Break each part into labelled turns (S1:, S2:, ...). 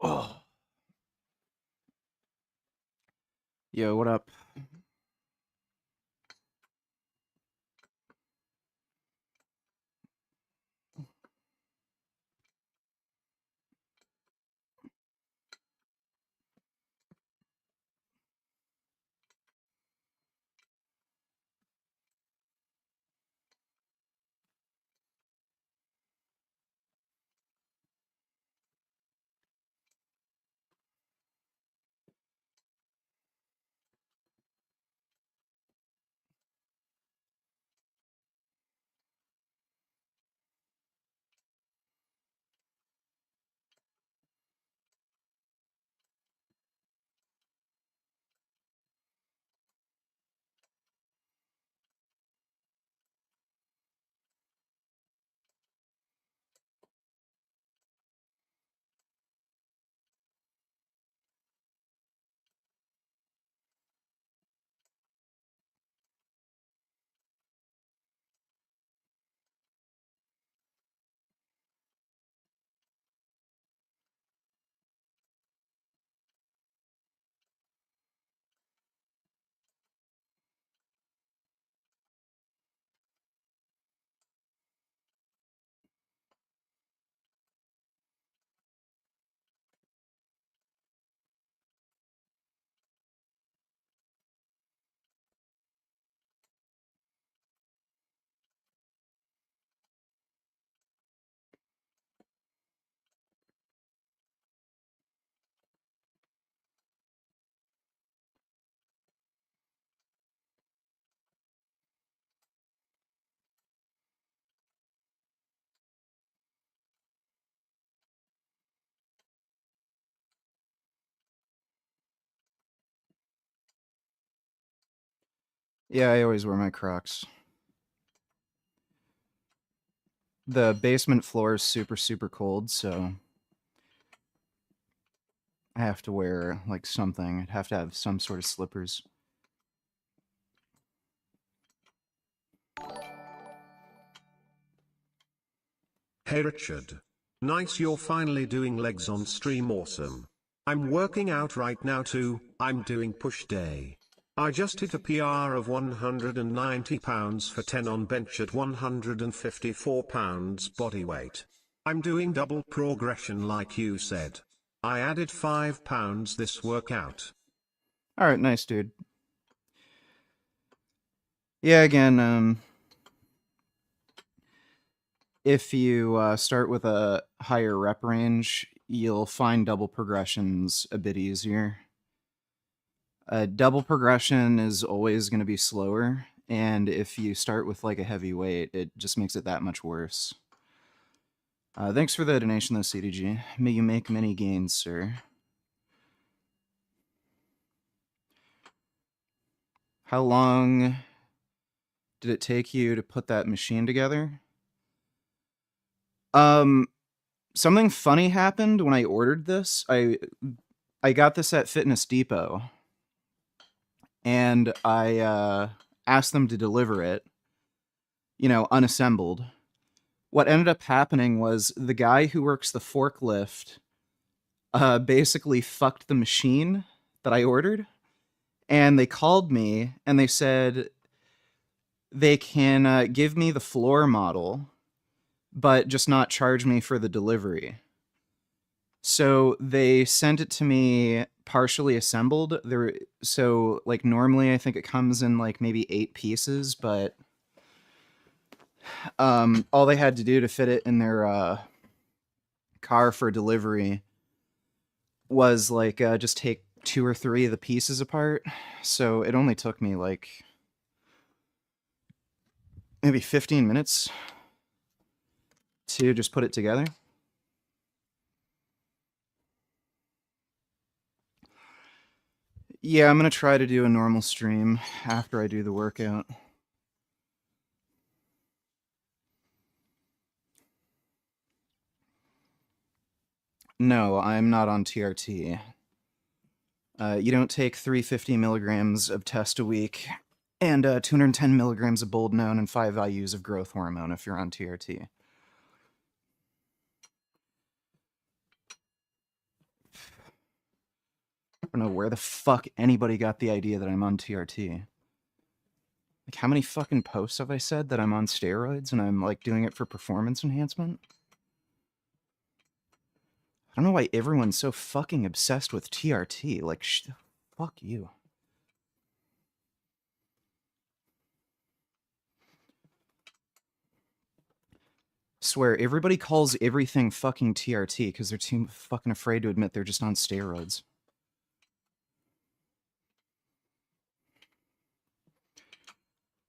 S1: Oh. Yo, what up? Yeah, I always wear my Crocs. The basement floor is super, super cold, so I have to wear, like, something. I'd have to have some sort of slippers.
S2: Hey Richard. Nice you're finally doing legs on stream, awesome. I'm working out right now too, I'm doing push day. I just hit a PR of 190 pounds for 10 on bench at 154 pounds body weight. I'm doing double progression like you said. I added 5 pounds this workout.
S1: Alright, nice, dude. Yeah, again, if you start with a higher rep range, you'll find double progressions a bit easier. Double progression is always going to be slower, and if you start with like a heavy weight, it just makes it that much worse. Thanks for the donation, though, CDG. May you make many gains, sir. How long did it take you to put that machine together? Something funny happened when I ordered this. I got this at Fitness Depot, and I asked them to deliver it, unassembled. What ended up happening was the guy who works the forklift basically fucked the machine that I ordered, and they called me and they said they can give me the floor model, but just not charge me for the delivery. So they sent it to me partially assembled. So like normally I think it comes in like maybe 8 pieces, but all they had to do to fit it in their car for delivery was like just take 2 or 3 of the pieces apart. So it only took me like maybe 15 minutes to just put it together. Yeah, I'm gonna try to do a normal stream after I do the workout. No, I'm not on TRT. You don't take 350 milligrams of test a week and 210 milligrams of boldenone and 5 IUs of growth hormone if you're on TRT. don't know where the fuck anybody got the idea that I'm on TRT. Like, how many fucking posts have I said that I'm on steroids and I'm, like, doing it for performance enhancement? I don't know why everyone's so fucking obsessed with TRT. Like, fuck you. Swear, everybody calls everything fucking TRT because they're too fucking afraid to admit they're just on steroids.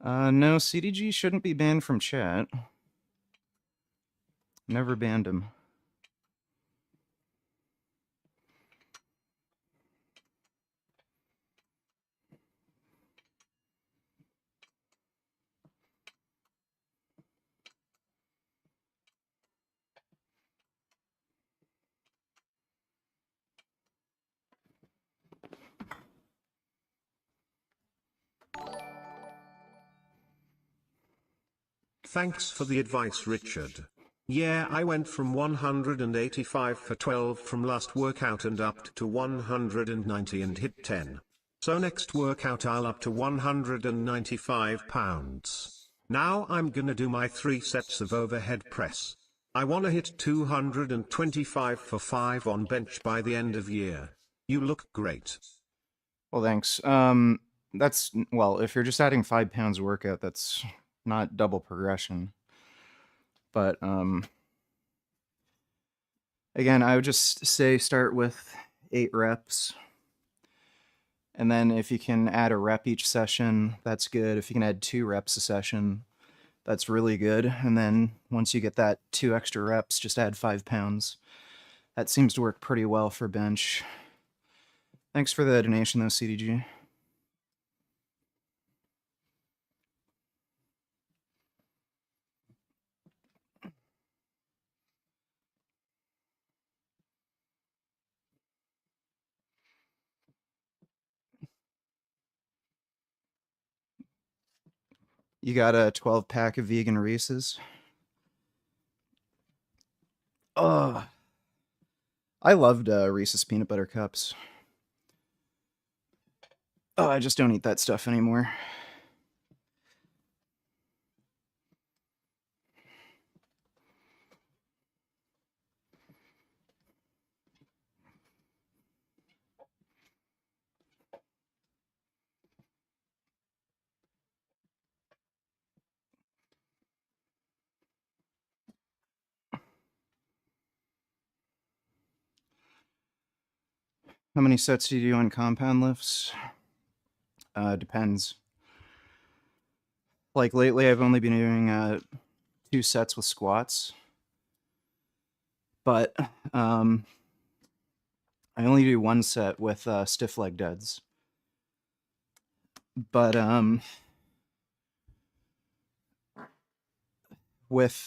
S1: No, CDG shouldn't be banned from chat. Never banned him.
S2: Thanks for the advice, Richard. Yeah, I went from 185 for 12 from last workout and up to 190 and hit 10. So next workout I'll up to 195 pounds. Now I'm gonna do my 3 sets of overhead press. I wanna hit 225 for 5 on bench by the end of year. You look great.
S1: Well, thanks. That's, well, if you're just adding 5 pounds workout, that's not double progression. But, again, I would just say start with 8 reps. And then if you can add a rep each session, that's good. If you can add 2 reps a session, that's really good. And then once you get that 2 extra reps, just add 5 pounds. That seems to work pretty well for bench. Thanks for the donation, though, CDG. You got a 12-pack of vegan Reese's? Ugh. I loved Reese's peanut butter cups. Oh, I just don't eat that stuff anymore. How many sets do you do on compound lifts? Depends. Like lately, I've only been doing 2 sets with squats. But I only do 1 set with stiff leg deads. But with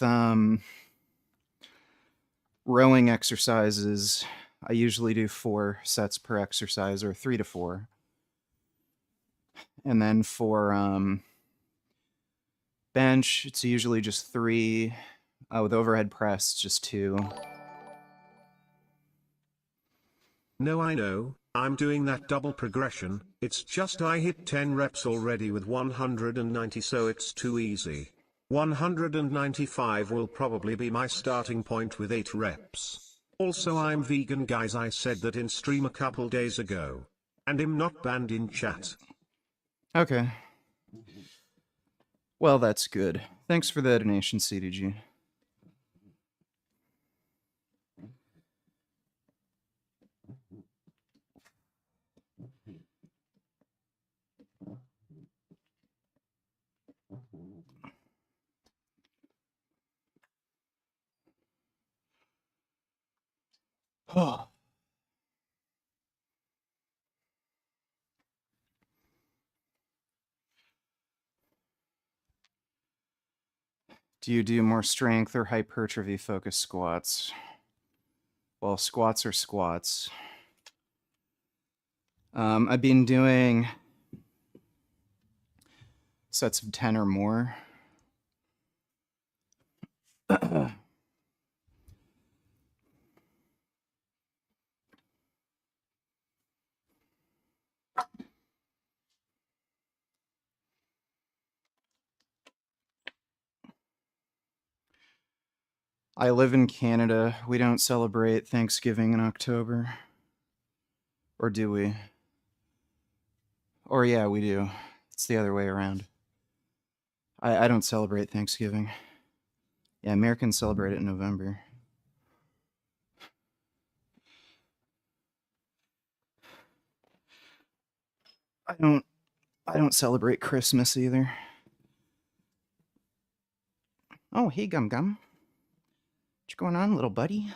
S1: rowing exercises, I usually do 4 sets per exercise, or 3 to 4. And then for bench, it's usually just 3. With overhead press, just 2.
S2: No, I know, I'm doing that double progression, it's just I hit 10 reps already with 190, so it's too easy. 195 will probably be my starting point with 8 reps. Also, I'm vegan, guys, I said that in stream a couple days ago. And I'm not banned in chat.
S1: Okay. Well, that's good. Thanks for the donation, CDG. Do you do more strength or hypertrophy focused squats? Well, squats are squats. I've been doing sets of 10 or more. I live in Canada. We don't celebrate Thanksgiving in October. Or do we? Or yeah, we do. It's the other way around. I don't celebrate Thanksgiving. Yeah, Americans celebrate it in November. I don't I don't celebrate Christmas either. Oh, hey Gum Gum. What's going on, little buddy?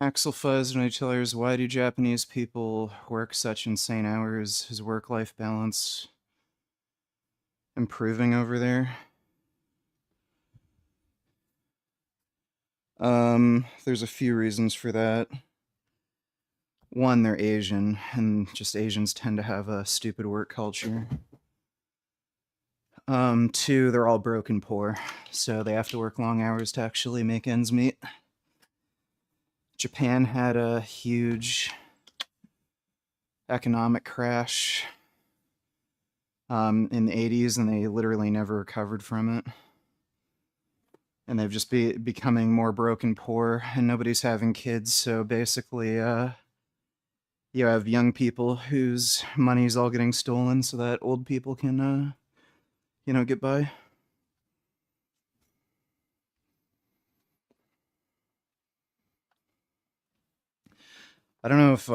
S1: Axel Fuzz and I tell her, why do Japanese people work such insane hours? Is work-life balance improving over there? There's a few reasons for that. One, they're Asian, and just Asians tend to have a stupid work culture. Two, they're all broken poor, so they have to work long hours to actually make ends meet. Japan had a huge economic crash in the 80s, and they literally never recovered from it. And they've just becoming more broken poor, and nobody's having kids, so basically, you have young people whose money's all getting stolen so that old people can, get by. I don't know if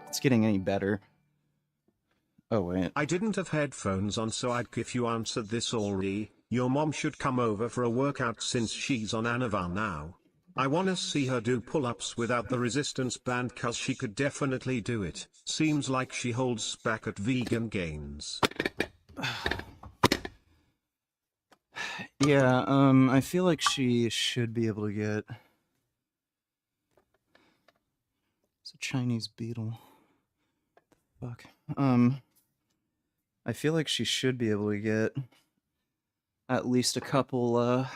S1: it's getting any better. Oh, wait.
S2: I didn't have headphones on, so if you answered this already, your mom should come over for a workout since she's on Anavar now. I wanna see her do pull-ups without the resistance band cause she could definitely do it. Seems like she holds back at vegangains.
S1: Yeah, I feel like she should be able to get... It's a Chinese beetle. Fuck. I feel like she should be able to get at least a couple,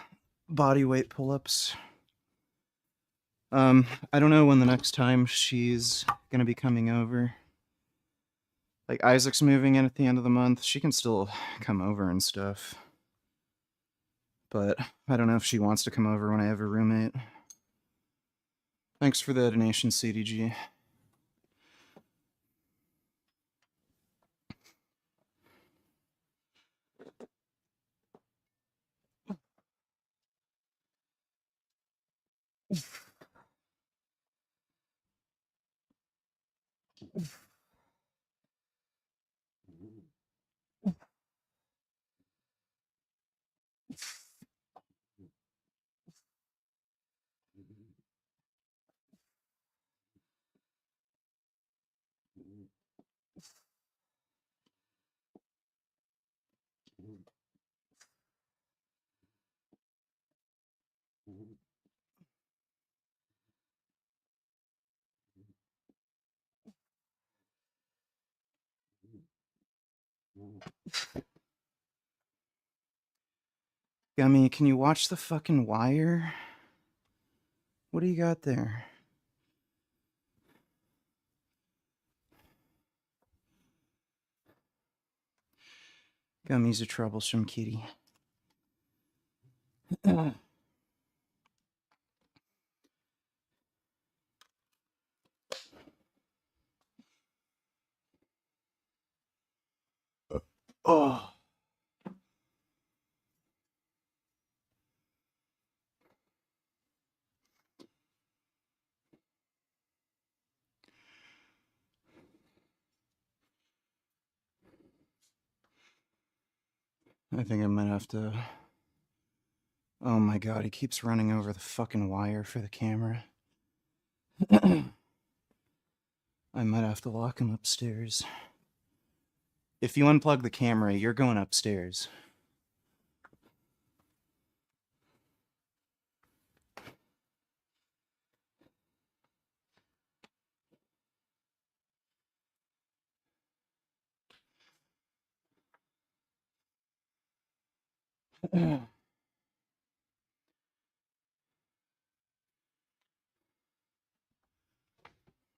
S1: body weight pull-ups. I don't know when the next time she's gonna be coming over. Like, Isaac's moving in at the end of the month. She can still come over and stuff. But I don't know if she wants to come over when I have a roommate. Thanks for the donation, CDG. Gummy, can you watch the fucking wire? What do you got there? Gummy's a troublesome kitty. Oh. I think I might have to... Oh my god, he keeps running over the fucking wire for the camera. I might have to lock him upstairs. If you unplug the camera, you're going upstairs.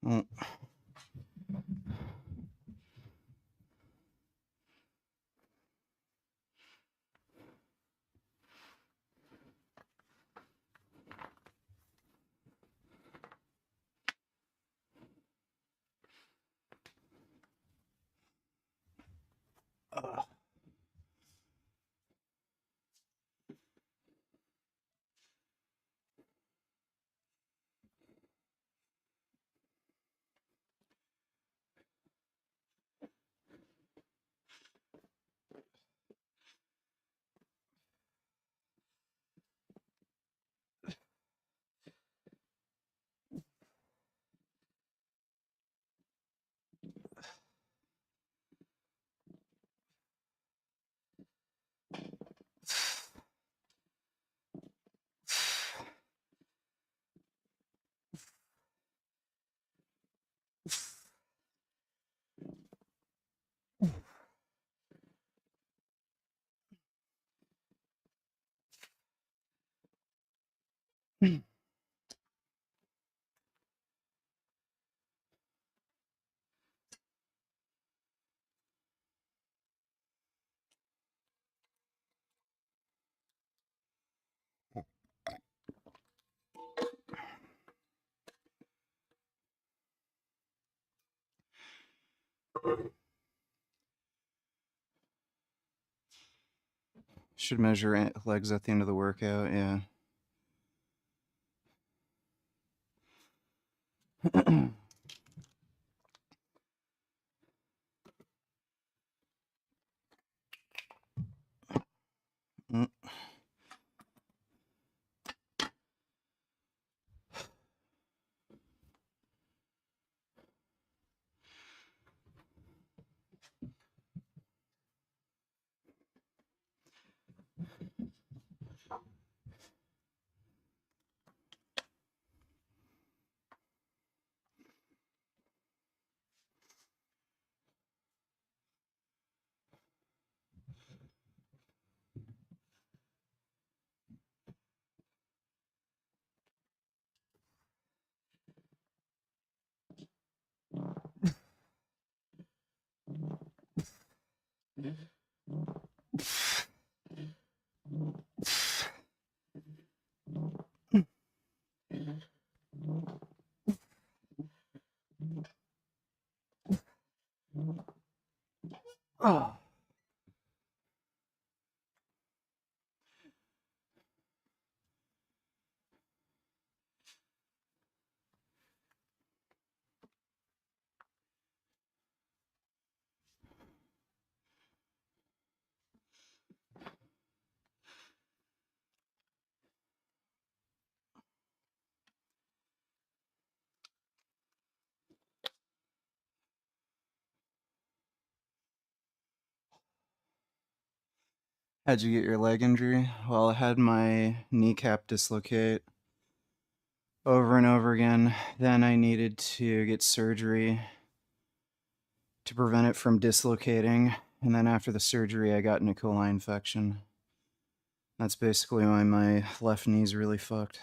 S1: Mm. Should measure legs at the end of the workout, yeah. Mm. Oh. How'd you get your leg injury? Well, I had my kneecap dislocate over and over again. Then I needed to get surgery to prevent it from dislocating. And then after the surgery, I got an E. coli infection. That's basically why my left knee's really fucked.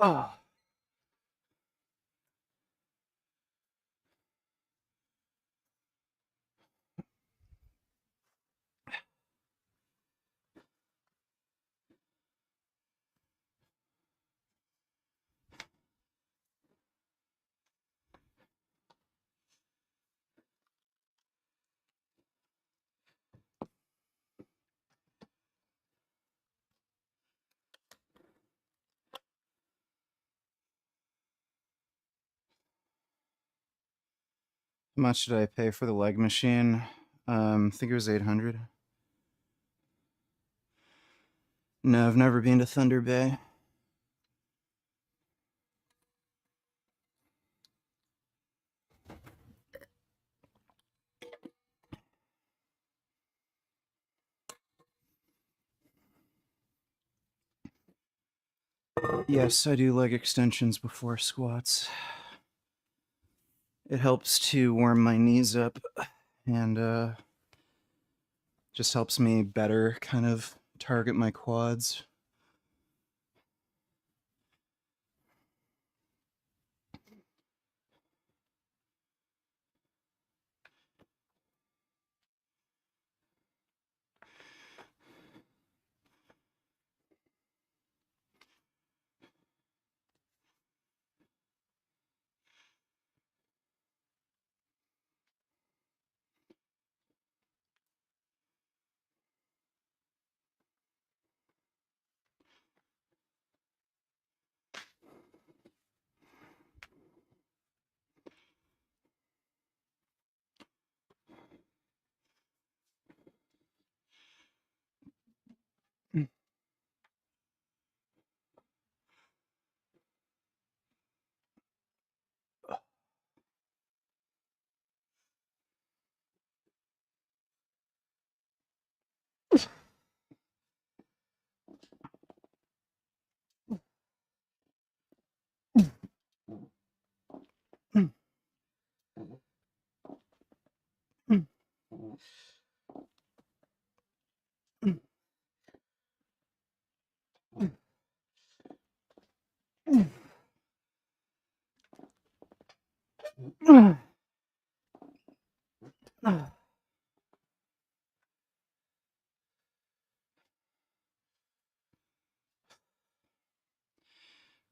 S1: Oh. How much did I pay for the leg machine? I think it was 800. No, I've never been to Thunder Bay. Yes, I do leg extensions before squats. It helps to warm my knees up and just helps me better kind of target my quads.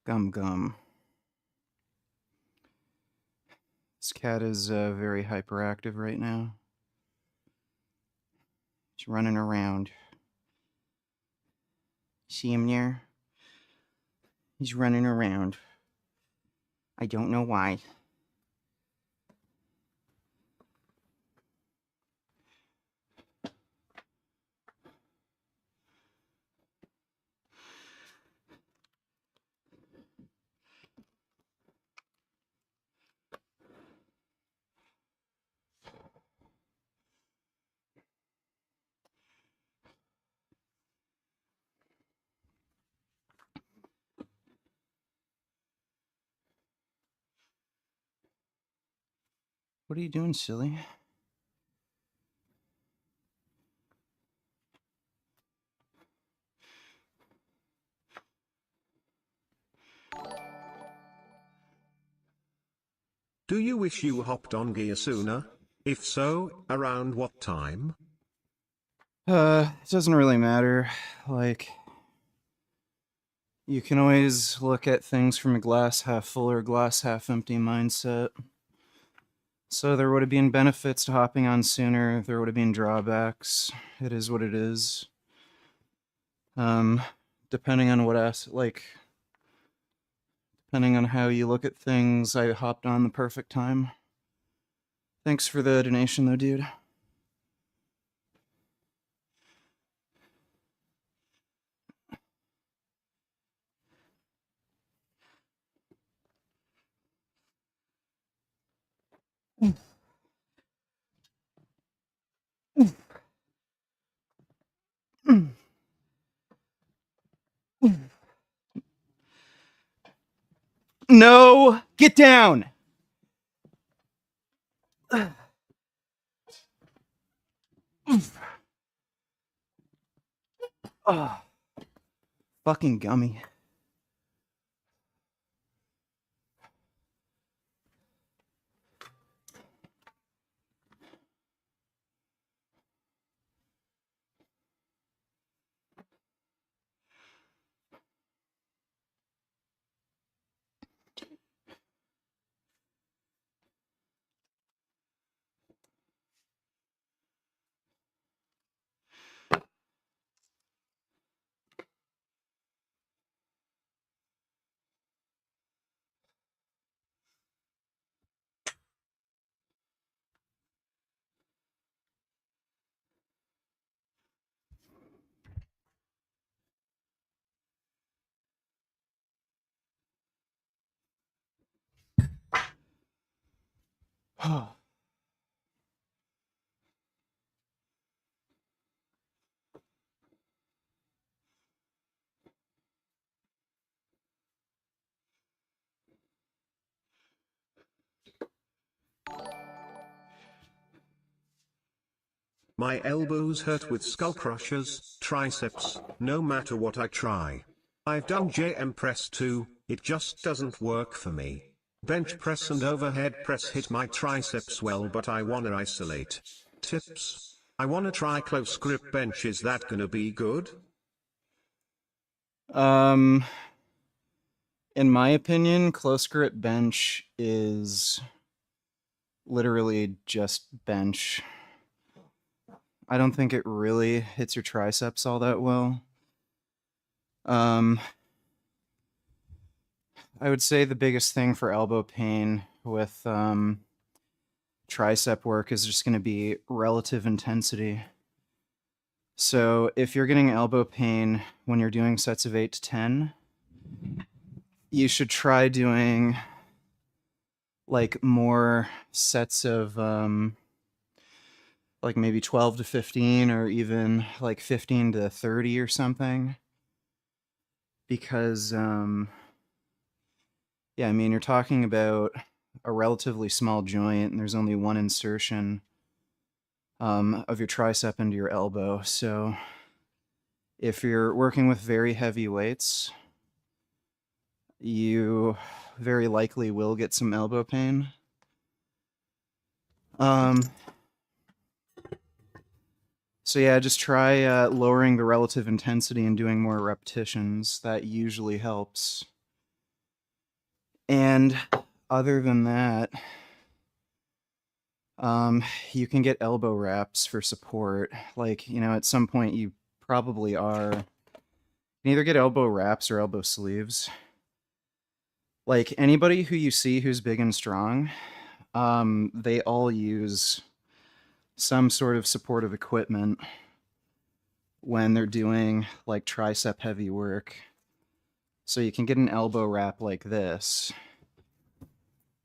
S1: Gum gum. This cat is very hyperactive right now. He's running around. See him there? He's running around. I don't know why. What are you doing, silly?
S2: Do you wish you hopped on gear sooner? If so, around what time?
S1: It doesn't really matter. Like, you can always look at things from a glass half full or glass half empty mindset. So there would have been benefits to hopping on sooner. There would have been drawbacks. It is what it is. Um, depending on depending on how you look at things, I hopped on the perfect time. Thanks for the donation, though, dude. No! Get down! Oh, fucking gummy.
S2: My elbows hurt with skull crushers, triceps, no matter what I try. I've done JM press too, it just doesn't work for me. Bench press and overhead press hit my triceps well, but I wanna isolate. Tips? I wanna try close grip bench, is that gonna be good?
S1: In my opinion, close grip bench is literally just bench. I don't think it really hits your triceps all that well. I would say the biggest thing for elbow pain with tricep work is just going to be relative intensity. So if you're getting elbow pain when you're doing sets of 8 to 10, you should try doing like more sets of like maybe 12 to 15 or even like 15 to 30 or something. Because yeah, I mean, you're talking about a relatively small joint and there's only one insertion of your tricep into your elbow. So if you're working with very heavy weights, you very likely will get some elbow pain. So yeah, just try lowering the relative intensity and doing more repetitions. That usually helps. And other than that, you can get elbow wraps for support. Like, you know, at some point you probably are. You can either get elbow wraps or elbow sleeves. Like, anybody who you see who's big and strong, they all use some sort of supportive equipment when they're doing, like, tricep heavy work. So you can get an elbow wrap like this.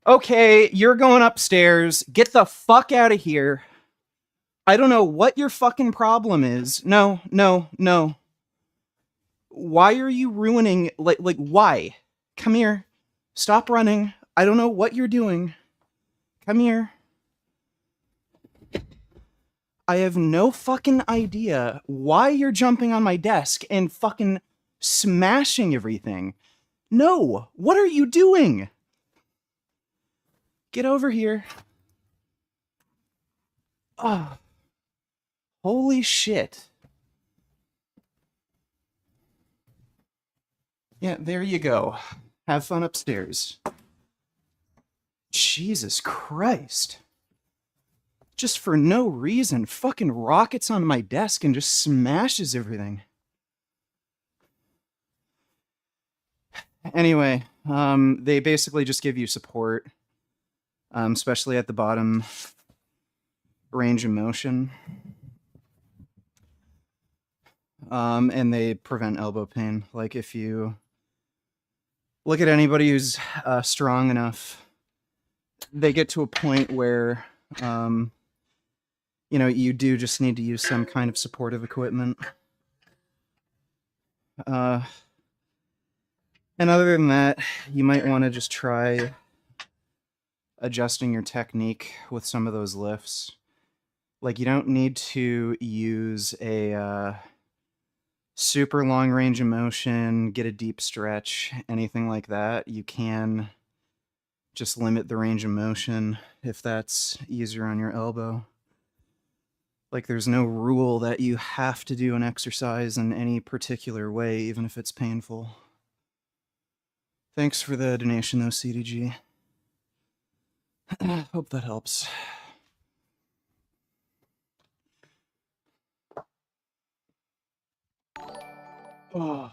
S1: Okay, you're going upstairs. Get the fuck out of here. I don't know what your fucking problem is. No, no, no. Why are you ruining, like why? Come here. Stop running. I don't know what you're doing. Come here. I have no fucking idea why you're jumping on my desk and fucking smashing everything. No, what are you doing? Get over here. Oh, holy shit. Yeah, there you go. Have fun upstairs. Jesus Christ. Just for no reason, fucking rockets on my desk and just smashes everything. Anyway, they basically just give you support, especially at the bottom range of motion. And they prevent elbow pain. Like, if you look at anybody who's strong enough, they get to a point where, you know, you do just need to use some kind of supportive equipment. And other than that, you might want to just try adjusting your technique with some of those lifts. Like, you don't need to use a super long range of motion, get a deep stretch, anything like that. You can just limit the range of motion if that's easier on your elbow. Like, there's no rule that you have to do an exercise in any particular way, even if it's painful. Thanks for the donation, though, CDG. Hope that helps. Oh.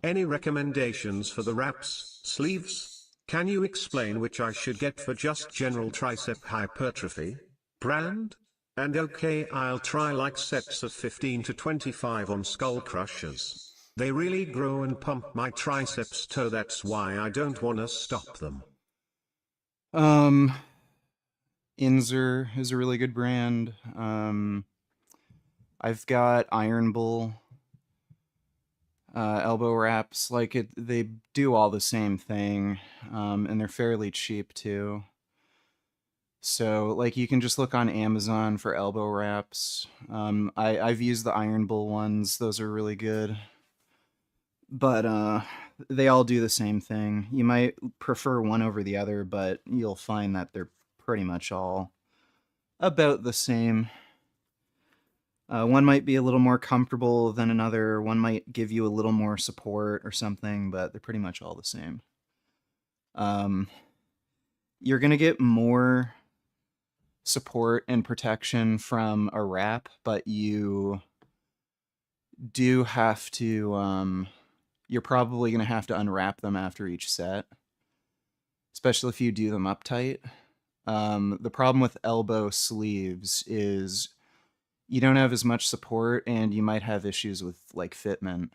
S2: Any recommendations for the wraps, sleeves? Can you explain which I should get for just general tricep hypertrophy? Brand? And okay, I'll try like sets of 15 to 25 on skull crushers. They really grow and pump my triceps toe, that's why I don't wanna stop them.
S1: Um, Inzer is a really good brand. I've got Iron Bull elbow wraps. Like they do all the same thing, and they're fairly cheap too. So like you can just look on Amazon for elbow wraps. I've used the Iron Bull ones; those are really good. But they all do the same thing. You might prefer one over the other, but you'll find that they're pretty much all about the same. One might be a little more comfortable than another. One might give you a little more support or something, but they're pretty much all the same. Um, you're gonna get more support and protection from a wrap, but you do have to. You're probably gonna have to unwrap them after each set, especially if you do them uptight. The problem with elbow sleeves is you don't have as much support, and you might have issues with like fitment.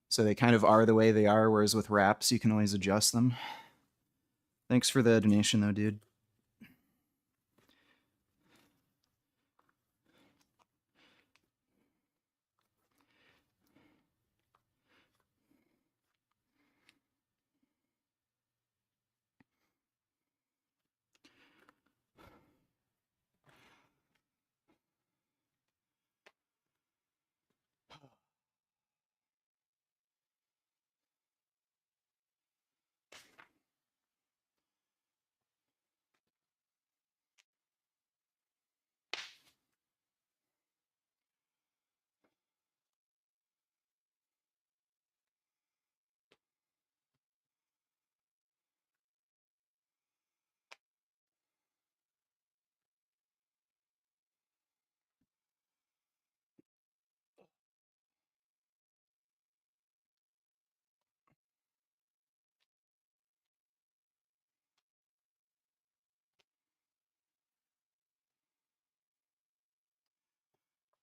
S1: So they kind of are the way they are, whereas with wraps, you can always adjust them. Thanks for the donation, though, dude.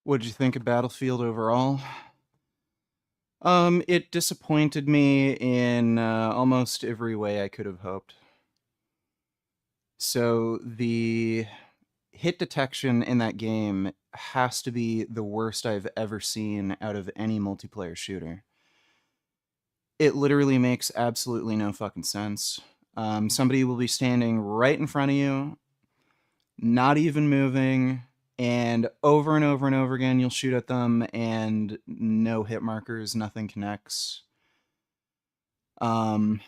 S1: What did you think of Battlefield overall? It disappointed me in almost every way I could have hoped. So the hit detection in that game has to be the worst I've ever seen out of any multiplayer shooter. It literally makes absolutely no fucking sense. Somebody will be standing right in front of you, not even moving, and over and over again, you'll shoot at them, and no hit markers, nothing connects. Um,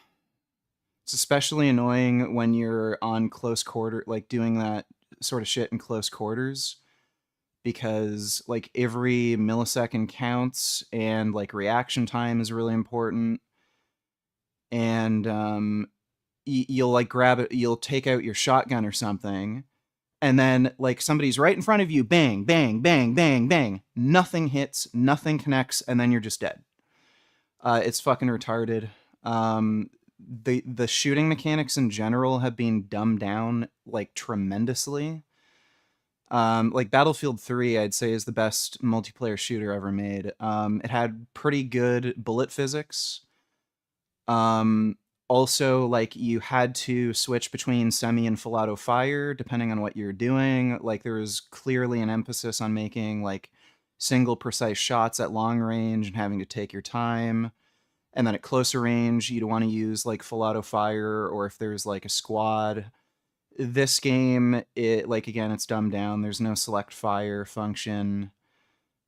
S1: it's especially annoying when you're on close quarter, like doing that sort of shit in close quarters, because like every millisecond counts, and like reaction time is really important. And you'll like grab it, you'll take out your shotgun or something, and then like somebody's right in front of you, bang, bang, bang, bang, bang. Nothing hits, nothing connects, and then you're just dead. It's fucking retarded. The shooting mechanics in general have been dumbed down like tremendously. Like Battlefield 3, I'd say is the best multiplayer shooter ever made. It had pretty good bullet physics. Um, Also, like you had to switch between semi and full auto fire depending on what you're doing. Like there was clearly an emphasis on making like single precise shots at long range and having to take your time. And then at closer range, you'd want to use like full auto fire, or if there's like a squad. This game, it like again, it's dumbed down. There's no select fire function.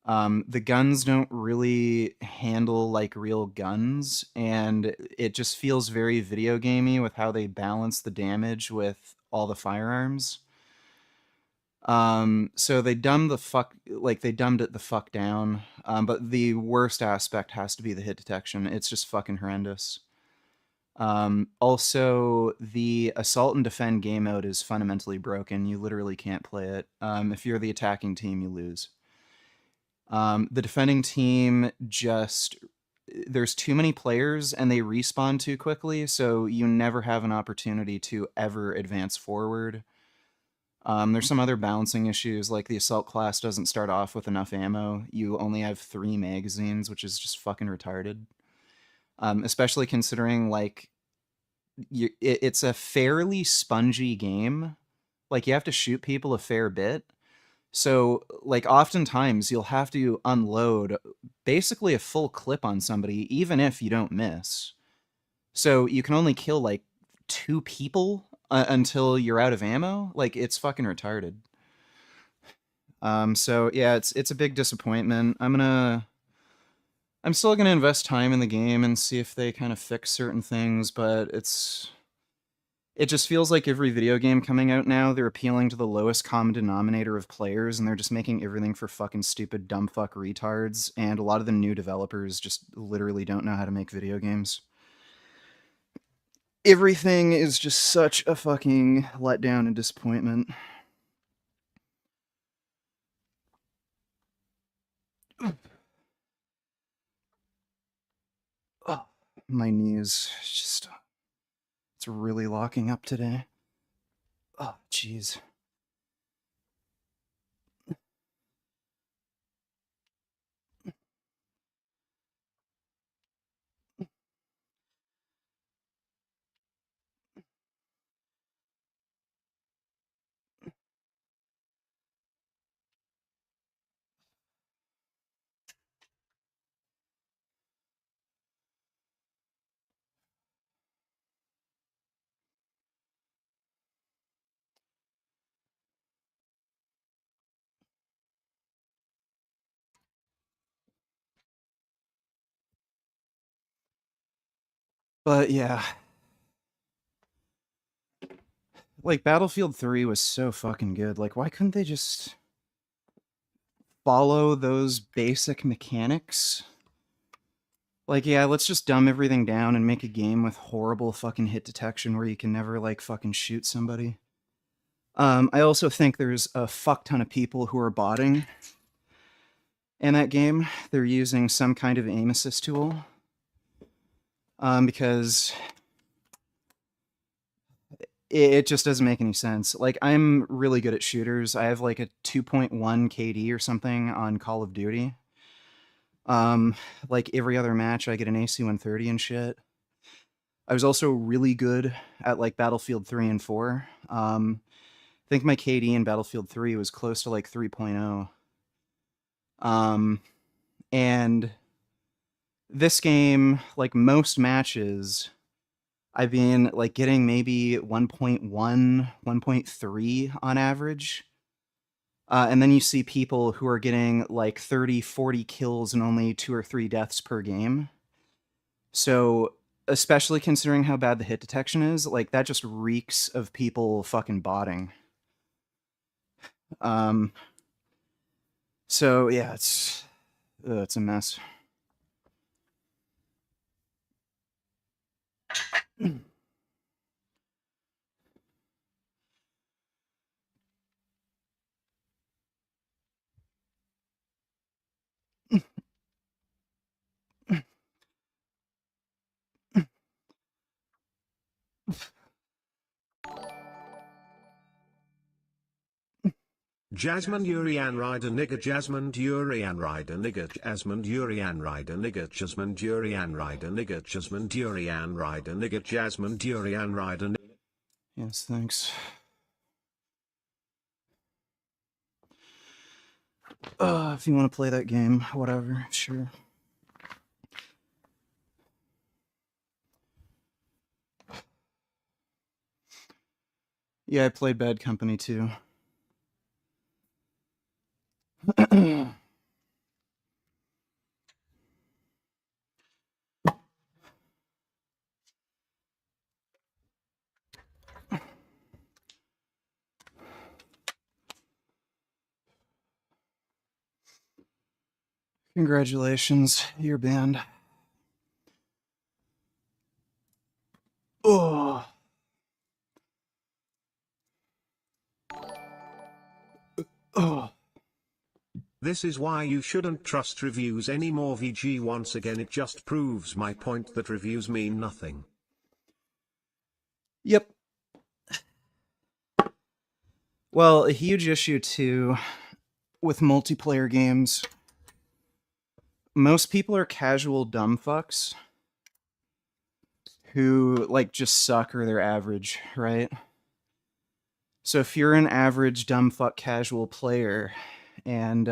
S1: The guns don't really handle like real guns, and it just feels very video gamey with how they balance the damage with all the firearms. So they dumbed it the fuck down. But the worst aspect has to be the hit detection. It's just fucking horrendous. Also, the assault and defend game mode is fundamentally broken. You literally can't play it. If you're the attacking team, you lose. The defending team just there's too many players and they respawn too quickly, so you never have an opportunity to ever advance forward. There's some other balancing issues, like the assault class doesn't start off with enough ammo. You only have 3 magazines, which is just fucking retarded. Especially considering like it's a fairly spongy game. Like, you have to shoot people a fair bit. So, like, oftentimes you'll have to unload basically a full clip on somebody, even if you don't miss. So you can only kill like 2 people until you're out of ammo. Like, it's fucking retarded. So yeah, it's a big disappointment. I'm still gonna invest time in the game and see if they kind of fix certain things, but it just feels like every video game coming out now, they're appealing to the lowest common denominator of players, and they're just making everything for fucking stupid dumb fuck retards, and a lot of the new developers just literally don't know how to make video games. Everything is just such a fucking letdown and disappointment. Oh, my knees, it's really locking up today. Oh, jeez. But yeah, like, Battlefield 3 was so fucking good. Like, why couldn't they just follow those basic mechanics? Like, yeah, let's just dumb everything down and make a game with horrible fucking hit detection where you can never, like, fucking shoot somebody. I also think there's a fuck ton of people who are botting in that game. They're using some kind of aim assist tool. Because it just doesn't make any sense. Like, I'm really good at shooters. I have like a 2.1 KD or something on Call of Duty. Like, every other match, I get an AC 130 and shit. I was also really good at like Battlefield 3 and 4. I think my KD in Battlefield 3 was close to like 3.0. And this game, like most matches, I've been like getting maybe 1.1, 1.3 on average. And then you see people who are getting like 30, 40 kills and only 2 or 3 deaths per game. So, especially considering how bad the hit detection is, like, that just reeks of people fucking botting. Um, so yeah, it's a mess.
S2: Jasmine Urian Rider nigga Jasmine Urian Rider nigga Jasmine Urian Rider nigga Jasmine Urian Rider nigga Jasmine Urian Rider nigga Jasmine Urian Rider nigga.
S1: Yes, thanks. If you want to play that game, whatever, sure. Yeah, I played Bad Company too. Congratulations, you're banned. Oh. Oh.
S2: This is why you shouldn't trust reviews anymore, VG. Once again, it just proves my point that reviews mean nothing.
S1: Yep. Well, a huge issue too with multiplayer games. Most people are casual dumb fucks who like just suck or they're average, right? So if you're an average dumb fuck casual player and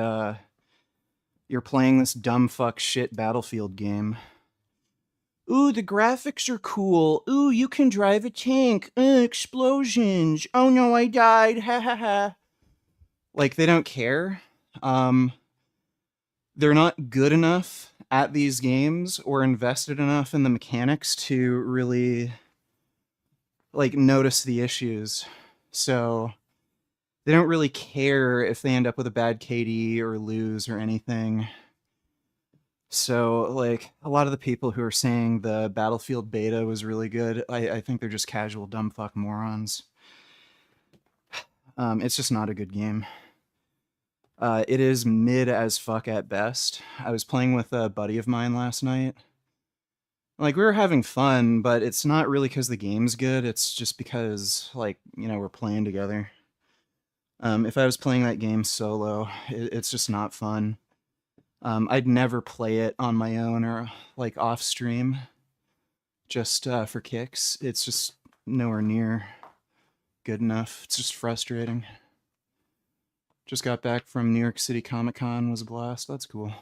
S1: you're playing this dumb fuck shit Battlefield game, ooh, the graphics are cool. Ooh, you can drive a tank. Explosions. Oh no, I died. Ha ha ha. Like, they don't care. Um, they're not good enough at these games or invested enough in the mechanics to really, like, notice the issues. So they don't really care if they end up with a bad KD or lose or anything. So, like, a lot of the people who are saying the Battlefield beta was really good, I think they're just casual dumb fuck morons. It's just not a good game. It is mid as fuck at best. I was playing with a buddy of mine last night. Like, we were having fun, but it's not really because the game's good. It's just because, like, you know, we're playing together. If I was playing that game solo, it's just not fun. I'd never play it on my own or like off stream, just for kicks. It's just nowhere near good enough. It's just frustrating. Just got back from New York City Comic Con. Was a blast. That's cool.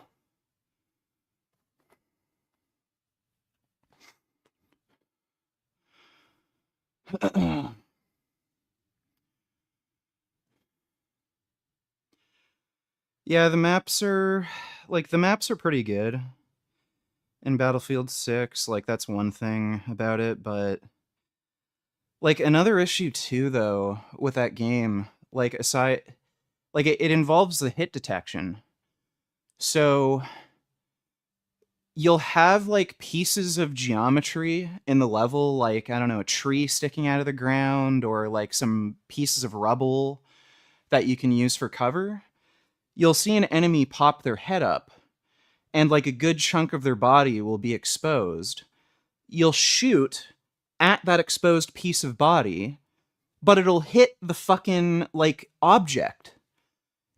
S1: Yeah, the maps are pretty good in Battlefield 6. Like, that's one thing about it, but like another issue too though with that game, like aside, like it involves the hit detection. So you'll have like pieces of geometry in the level, like, I don't know, a tree sticking out of the ground or like some pieces of rubble that you can use for cover. You'll see an enemy pop their head up and like a good chunk of their body will be exposed. You'll shoot at that exposed piece of body, but it'll hit the fucking like object.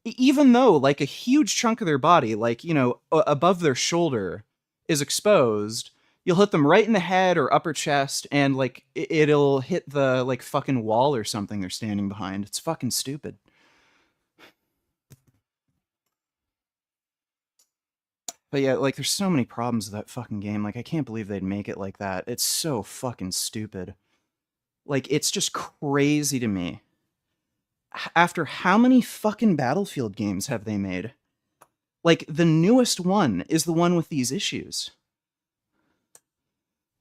S1: Even though like a huge chunk of their body, like, you know, above their shoulder is exposed, you'll hit them right in the head or upper chest and like it'll hit the like fucking wall or something they're standing behind. It's fucking stupid. But yeah, like there's so many problems with that fucking game. Like I can't believe they'd make it like that. It's so fucking stupid. Like it's just crazy to me. After how many fucking Battlefield games have they made? Like the newest one is the one with these issues.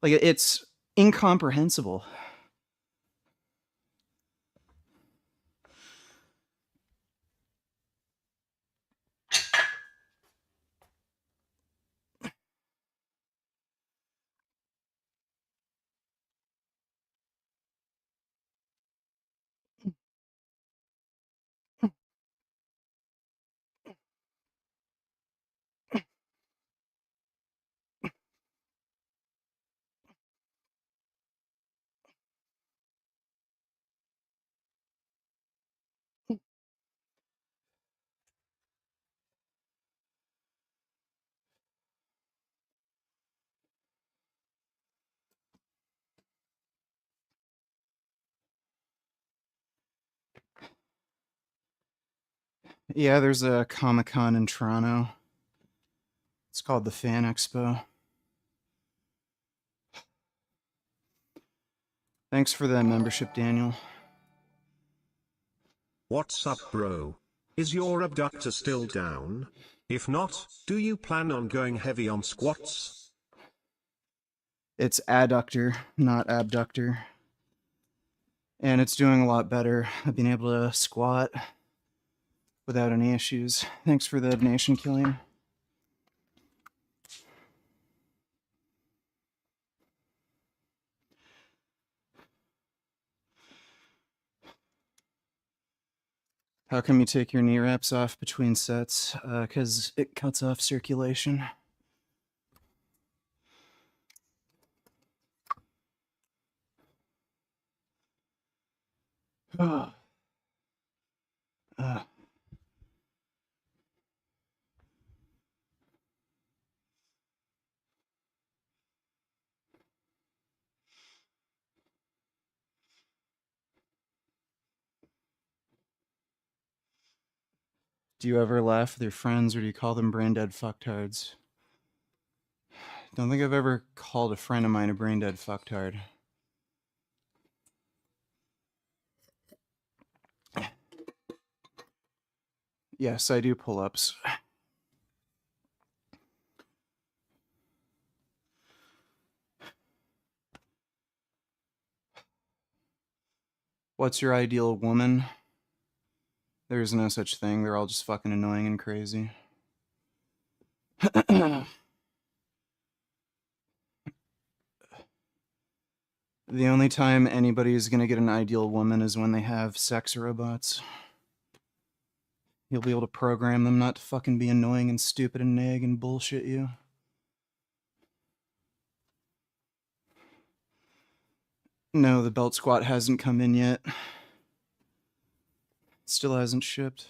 S1: Like it's incomprehensible. Yeah, there's a Comic Con in Toronto. It's called the Fan Expo. Thanks for the membership, Daniel.
S2: What's up, bro? Is your abductor still down? If not, do you plan on going heavy on squats?
S1: It's adductor, not abductor. And it's doing a lot better. I've been able to squat without any issues. Thanks for the donation, Killian. How come you take your knee wraps off between sets? Because it cuts off circulation. uh, Do you ever laugh with your friends or do you call them brain dead fucktards? Don't think I've ever called a friend of mine a brain dead fucktard. Yes, I do pull ups. What's your ideal woman? There's no such thing. They're all just fucking annoying and crazy. The only time anybody is going to get an ideal woman is when they have sex robots. You'll be able to program them not to fucking be annoying and stupid and nag and bullshit you. No, the belt squat hasn't come in yet. Still hasn't shipped.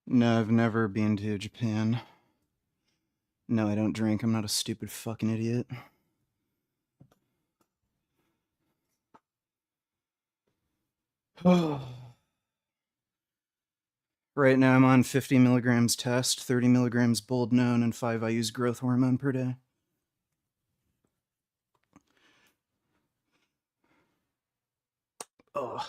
S1: No, I've never been to Japan. No, I don't drink. I'm not a stupid fucking idiot. Right now I'm on 50 milligrams test, 30 milligrams bold known, and 5 I use growth hormone per day. Oh.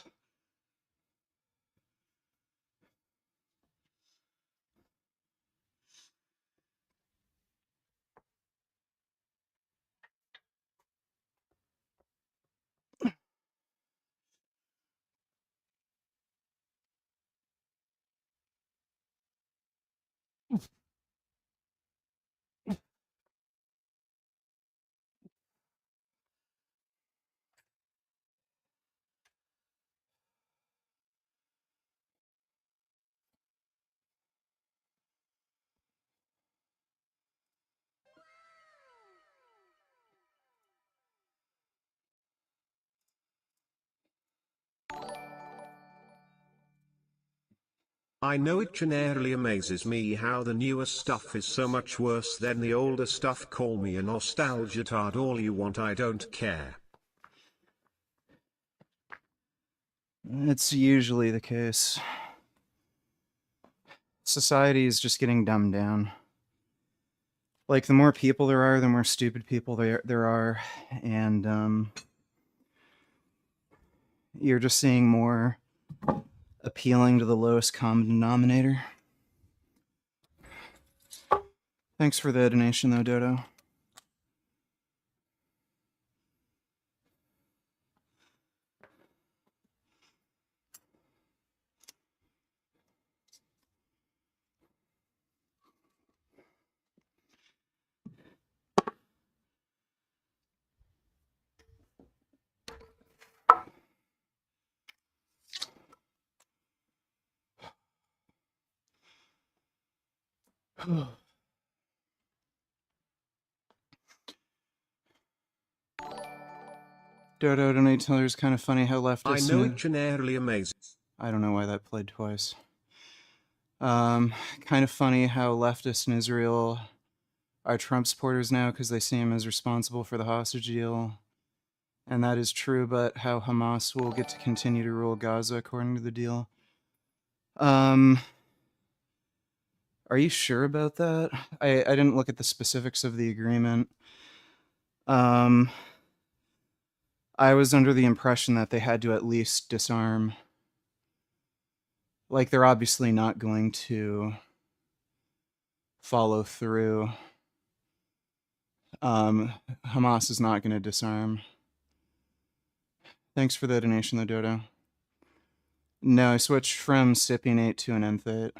S2: I know it generally amazes me how the newer stuff is so much worse than the older stuff. Call me a nostalgia-tard all you want, I don't care.
S1: It's usually the case. Society is just getting dumbed down. Like, the more people there are, the more stupid people there are, and you're just seeing more appealing to the lowest common denominator. Thanks for the donation, though, Dodo. Dodo donate teller is kind of funny how leftist.
S2: I know it generally amazes.
S1: I don't know why that played twice. Kind of funny how leftists in Israel are Trump supporters now because they see him as responsible for the hostage deal. And that is true, but how Hamas will get to continue to rule Gaza according to the deal. Are you sure about that? I didn't look at the specifics of the agreement. I was under the impression that they had to at least disarm. Like, they're obviously not going to follow through. Hamas is not going to disarm. Thanks for the donation, though, Dodo. No, I switched from Cypionate to an Enthate.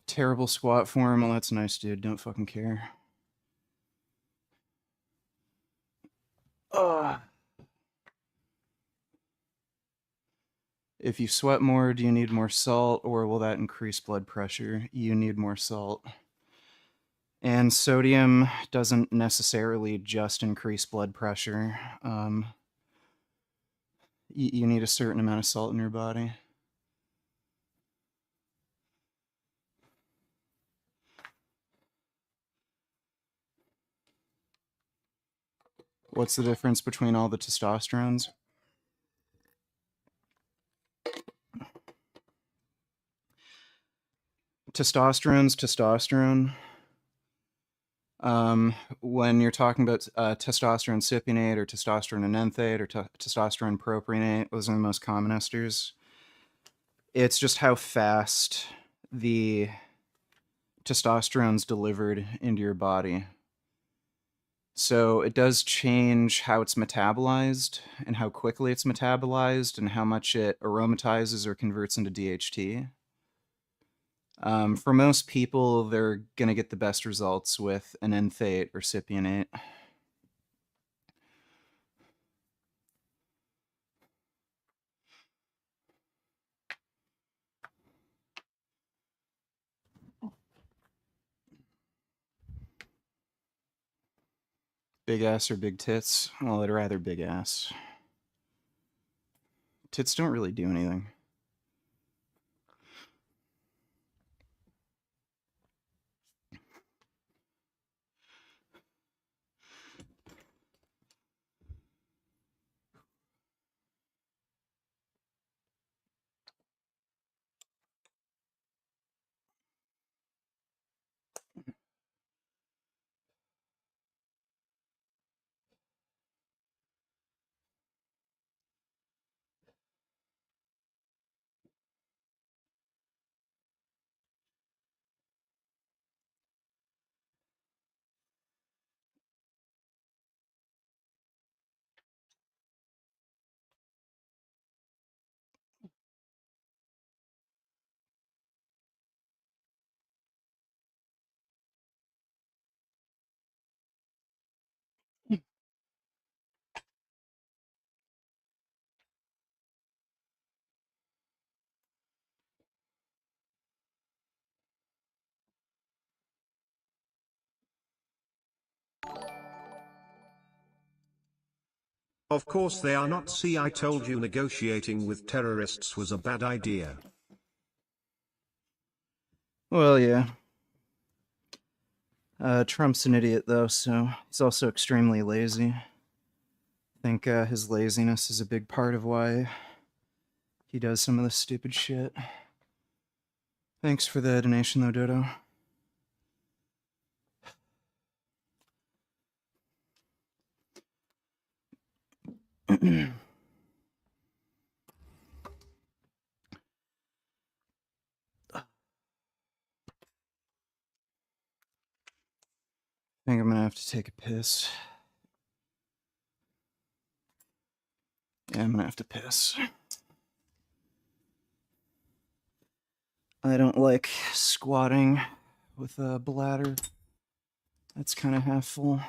S1: Terrible squat form. Well, that's nice, dude. Don't fucking care. If you sweat more, do you need more salt, or will that increase blood pressure? You need more salt. And sodium doesn't necessarily just increase blood pressure. You need a certain amount of salt in your body. What's the difference between all the testosterones? Testosterone's testosterone. When you're talking about testosterone cypionate or testosterone enanthate or testosterone propionate, those are the most common esters. It's just how fast the testosterone's delivered into your body. So it does change how it's metabolized and how quickly it's metabolized and how much it aromatizes or converts into DHT. For most people, they're going to get the best results with an enanthate or cypionate. Big ass or big tits? Well, I'd rather big ass. Tits don't really do anything.
S2: Of course they are not. See, I told you negotiating with terrorists was a bad idea.
S1: Well, yeah. Trump's an idiot, though, so he's also extremely lazy. I think his laziness is a big part of why he does some of this stupid shit. Thanks for the donation, though, Dodo. I think I'm gonna have to take a piss. Yeah, I'm gonna have to piss. I don't like squatting with a bladder that's kind of half full.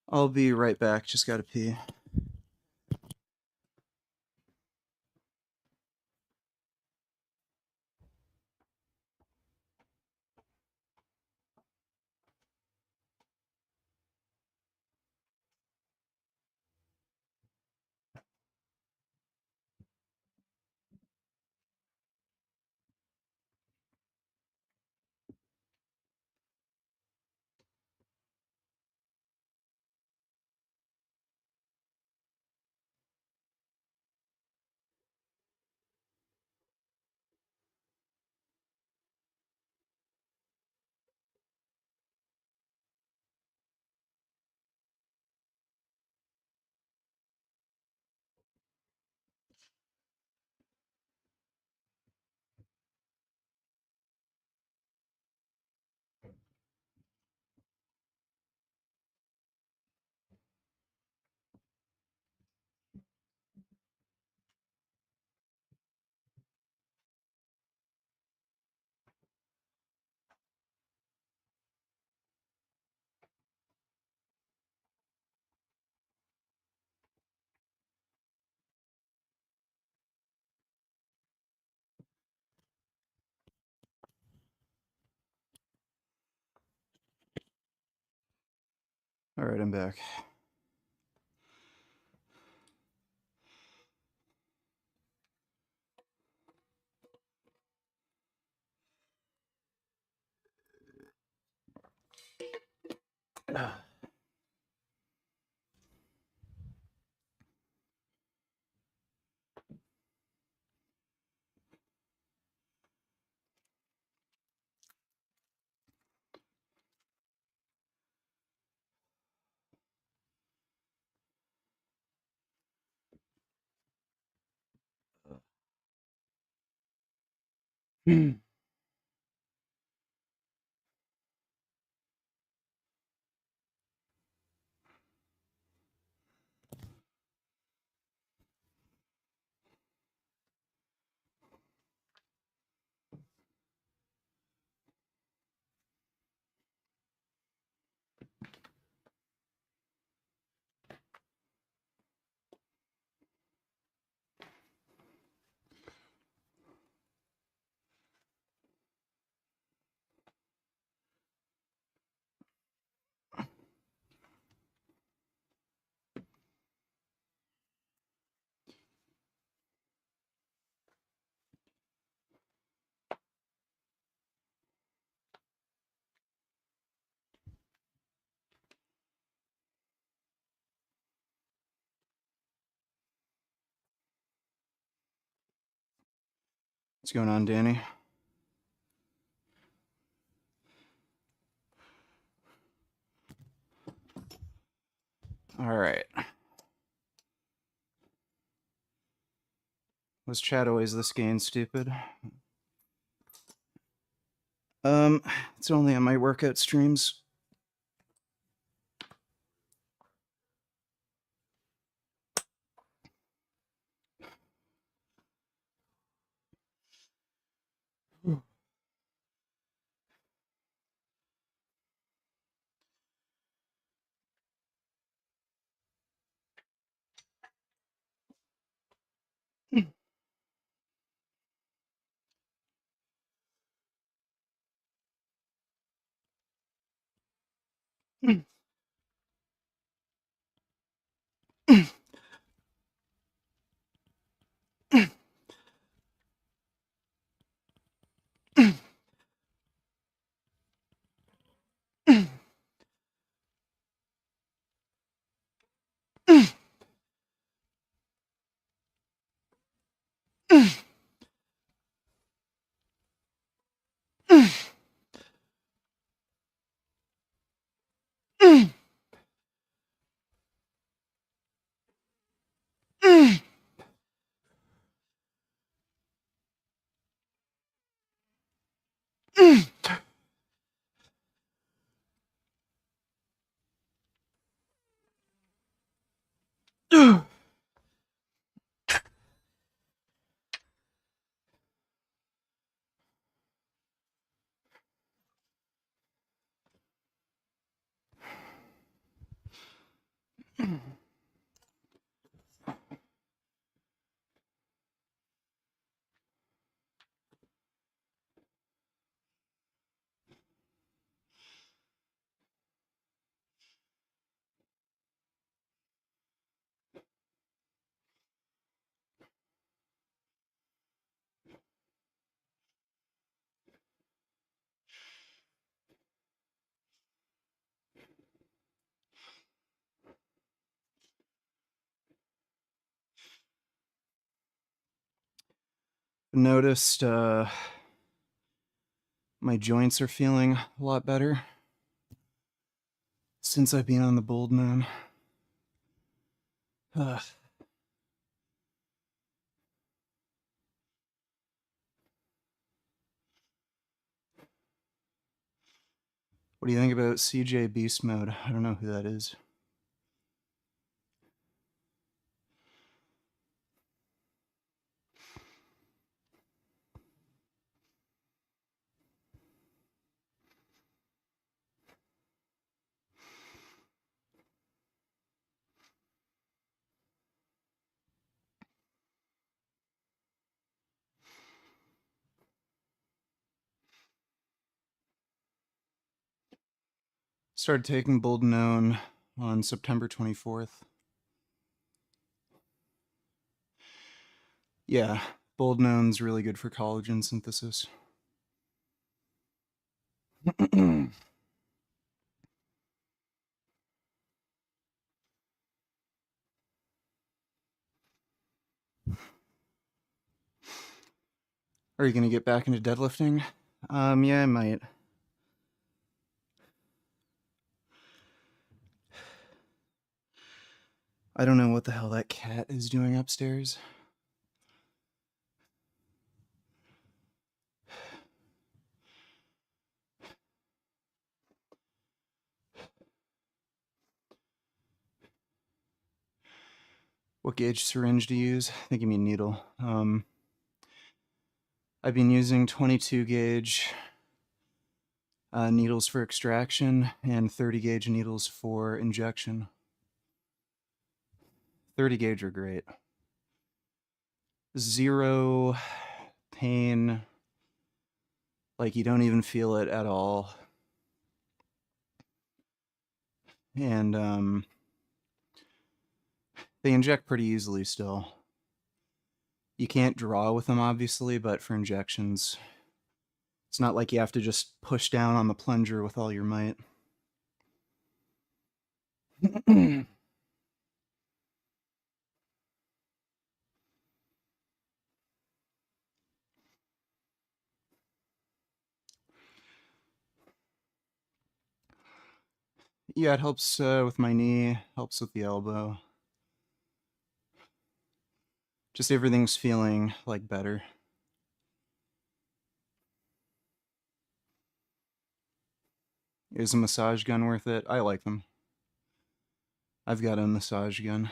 S1: I'll be right back, just gotta pee. All right, I'm back. What's going on, Danny? All right. Was chat always this gain stupid? It's only on my workout streams. Noticed my joints are feeling a lot better since I've been on the bold moon. Ugh. What do you think about CJ Beast Mode? I don't know who that is. Started taking Boldenone on September 24th. Yeah, boldenon's really good for collagen synthesis. Are you going to get back into deadlifting? Yeah, I might. I don't know what the hell that cat is doing upstairs. What gauge syringe to use? I think you mean needle. I've been using 22 gauge needles for extraction and 30 gauge needles for injection. 30 gauge are great. Zero pain, like you don't even feel it at all. And they inject pretty easily still. You can't draw with them, obviously, but for injections, it's not like you have to just push down on the plunger with all your might. Yeah, it helps with my knee, helps with the elbow. Just everything's feeling like better. Is a massage gun worth it? I like them. I've got a massage gun.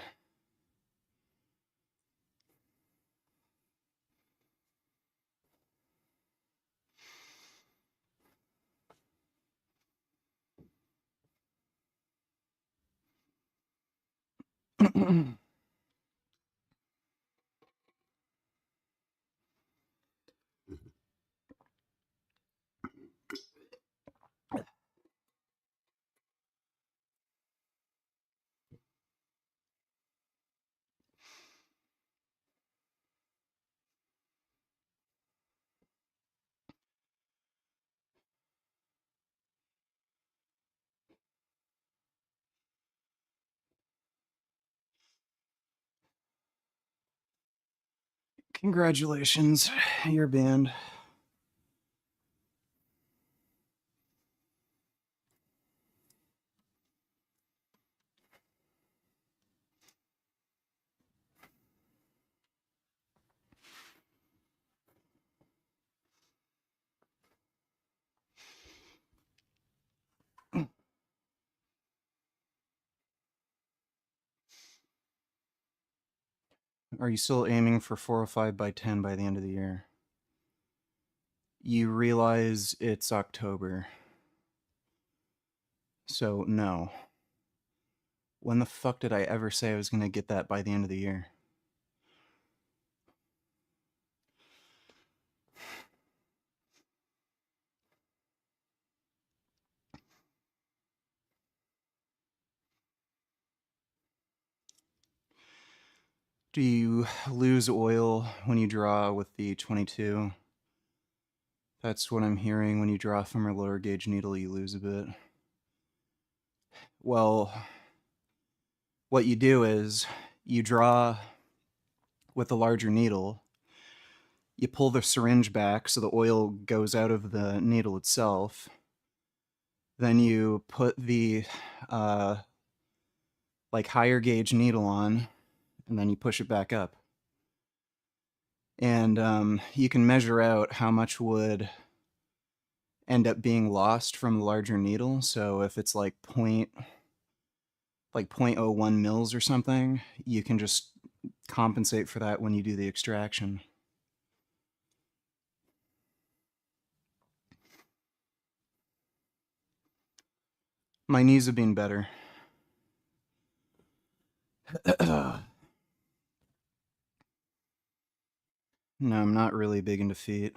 S1: Congratulations, you're banned. Are you still aiming for 405 by 10 by the end of the year? You realize it's October. So, no. When the fuck did I ever say I was going to get that by the end of the year? Do you lose oil when you draw with the 22? That's what I'm hearing. When you draw from a lower gauge needle, you lose a bit. Well, what you do is you draw with the larger needle, you pull the syringe back so the oil goes out of the needle itself. Then you put the like higher gauge needle on, and then you push it back up. And you can measure out how much would end up being lost from the larger needle. So if it's like 0.01 mils or something, you can just compensate for that when you do the extraction. My knees have been better. No, I'm not really big into feet.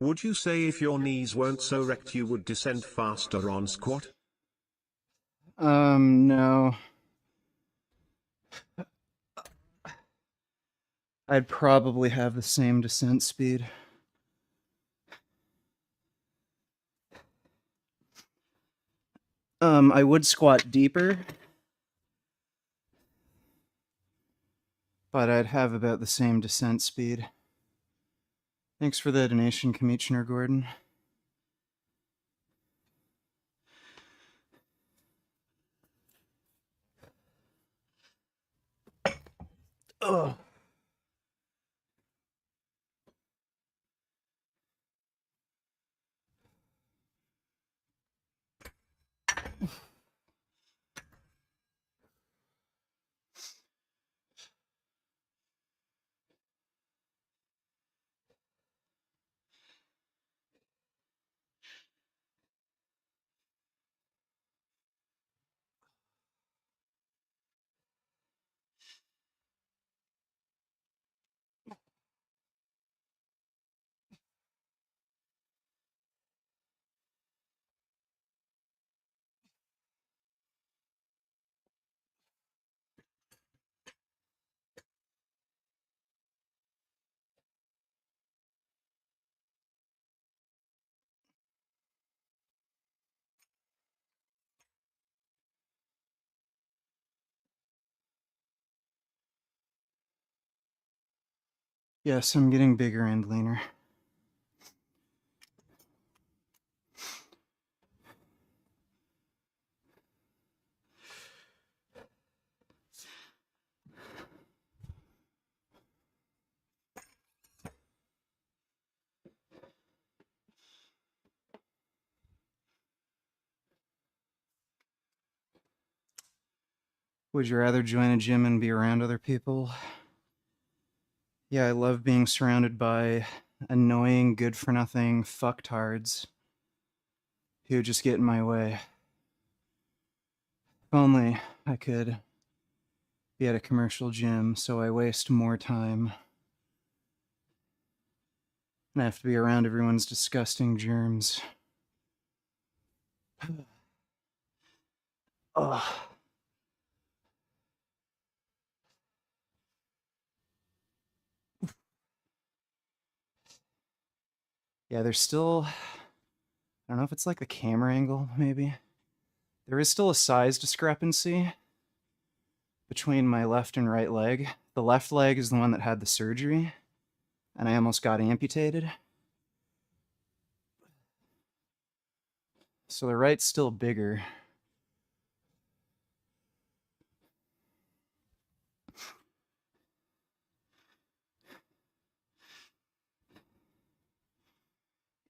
S2: Would you say if your knees weren't so wrecked you would descend faster on squat?
S1: No. I'd probably have the same descent speed. I would squat deeper, but I'd have about the same descent speed. Thanks for the donation, Commissioner Gordon. Ugh. Yes, I'm getting bigger and leaner. Would you rather join a gym and be around other people? Yeah, I love being surrounded by annoying, good for nothing fucktards who just get in my way. If only I could be at a commercial gym so I waste more time and I have to be around everyone's disgusting germs. Ugh. Yeah, there's still. I don't know if it's like the camera angle, maybe. There is still a size discrepancy between my left and right leg. The left leg is the one that had the surgery, and I almost got amputated. So the right's still bigger.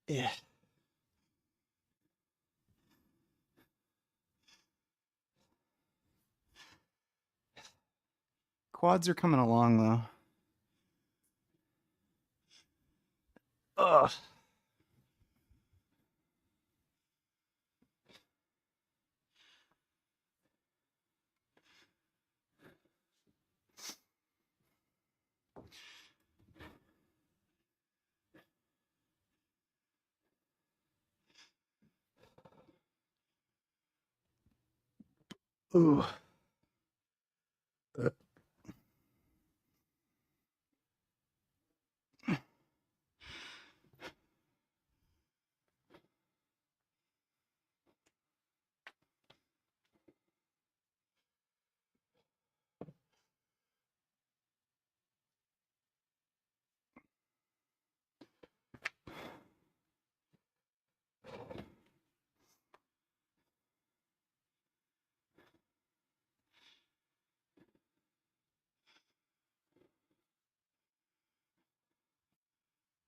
S1: Yeah. Quads are coming along though. Ugh. Ooh.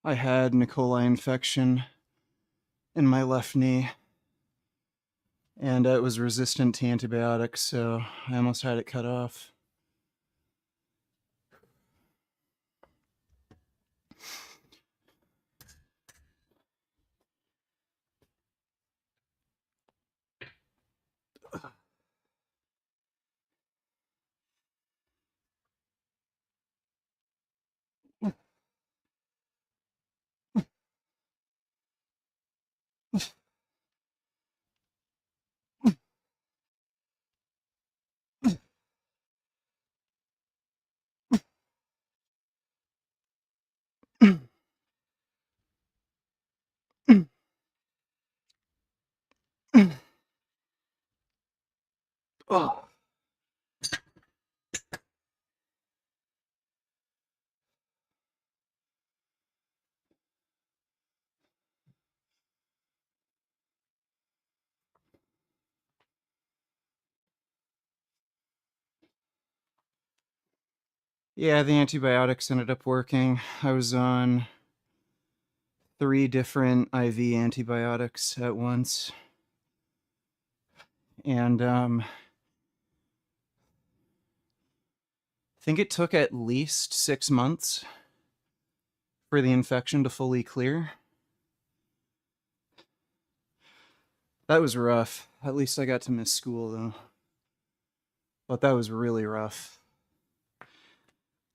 S1: I had an E. coli infection in my left knee, and it was resistant to antibiotics, so I almost had it cut off. Oh. Yeah, the antibiotics ended up working. I was on 3 different IV antibiotics at once. And I think it took at least 6 months for the infection to fully clear. That was rough. At least I got to miss school though. But that was really rough.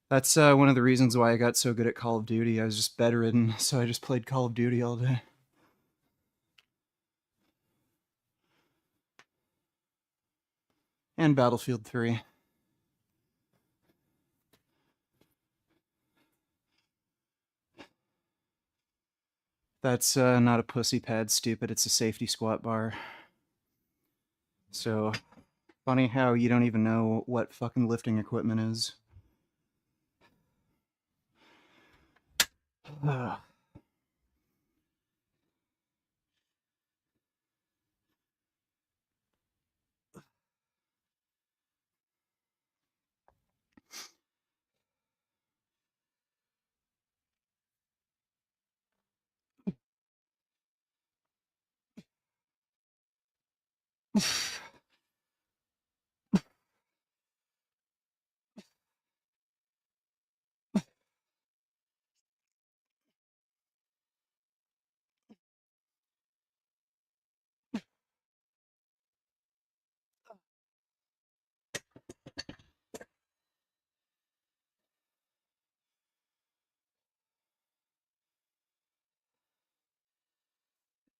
S1: That's one of the reasons why I got so good at Call of Duty. I was just bedridden, so I just played Call of Duty all day. And Battlefield 3. That's not a pussy pad, stupid. It's a safety squat bar. So, funny how you don't even know what fucking lifting equipment is.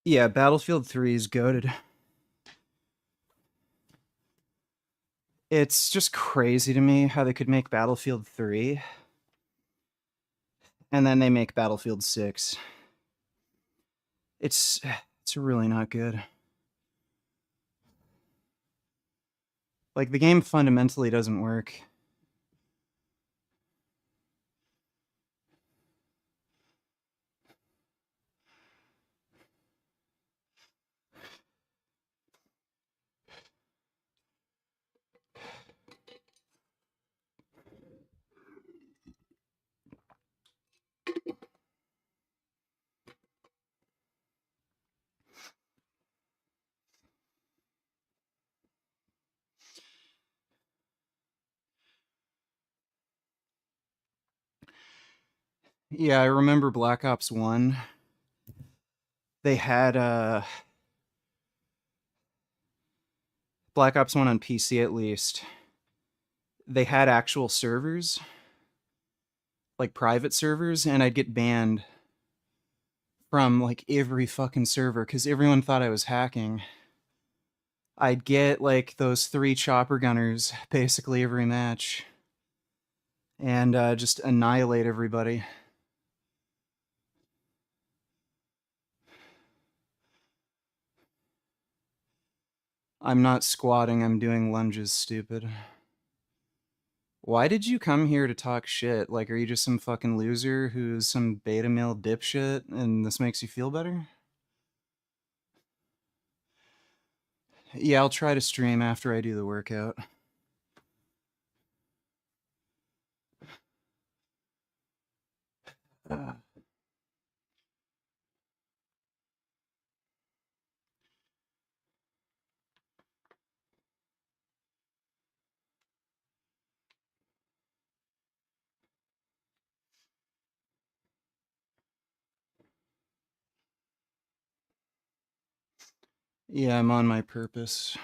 S1: Yeah, Battlefield 3 is goated. It's just crazy to me how they could make Battlefield 3 and then they make Battlefield 6. It's really not good. Like the game fundamentally doesn't work. Yeah, I remember Black Ops 1. They had Black Ops 1 on PC at least. They had actual servers, like private servers, and I'd get banned from like every fucking server because everyone thought I was hacking. I'd get like those 3 chopper gunners basically every match and just annihilate everybody. I'm not squatting, I'm doing lunges, stupid. Why did you come here to talk shit? Like, are you just some fucking loser who's some beta male dipshit and this makes you feel better? Yeah, I'll try to stream after I do the workout. Yeah, I'm on my purpose.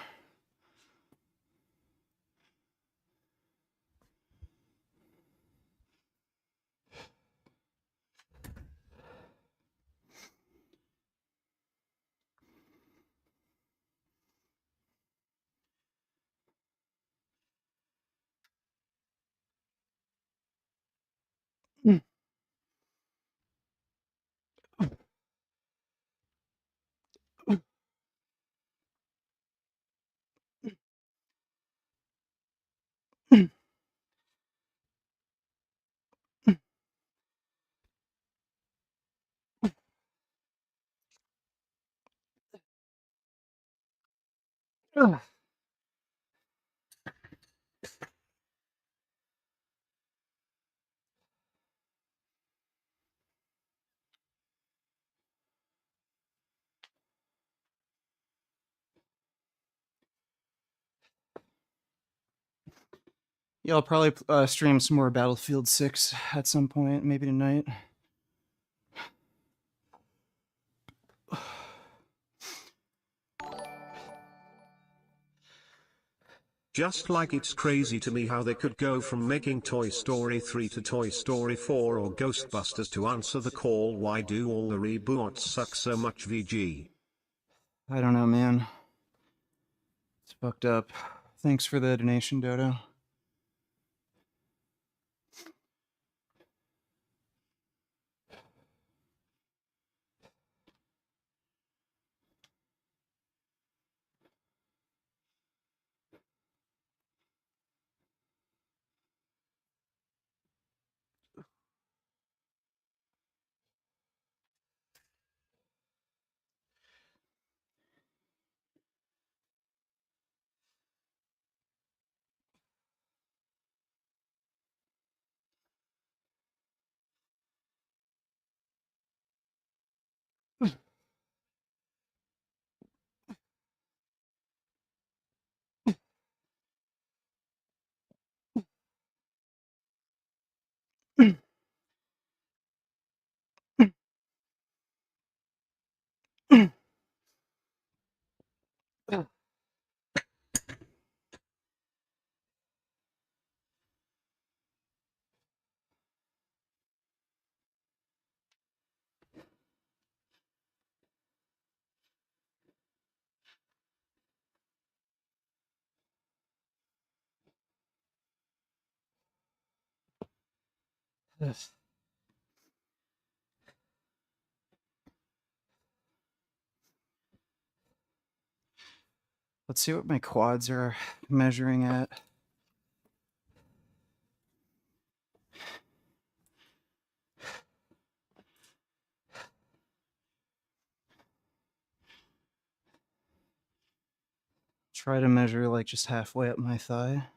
S1: Yeah, I'll probably stream some more Battlefield 6 at some point, maybe tonight.
S2: Just like it's crazy to me how they could go from making Toy Story 3 to Toy Story 4 or Ghostbusters to answer the call. Why do all the reboots suck so much, VG?
S1: I don't know, man. It's fucked up. Thanks for the donation, Dodo. Let's see what my quads are measuring at. Try to measure like just halfway up my thigh.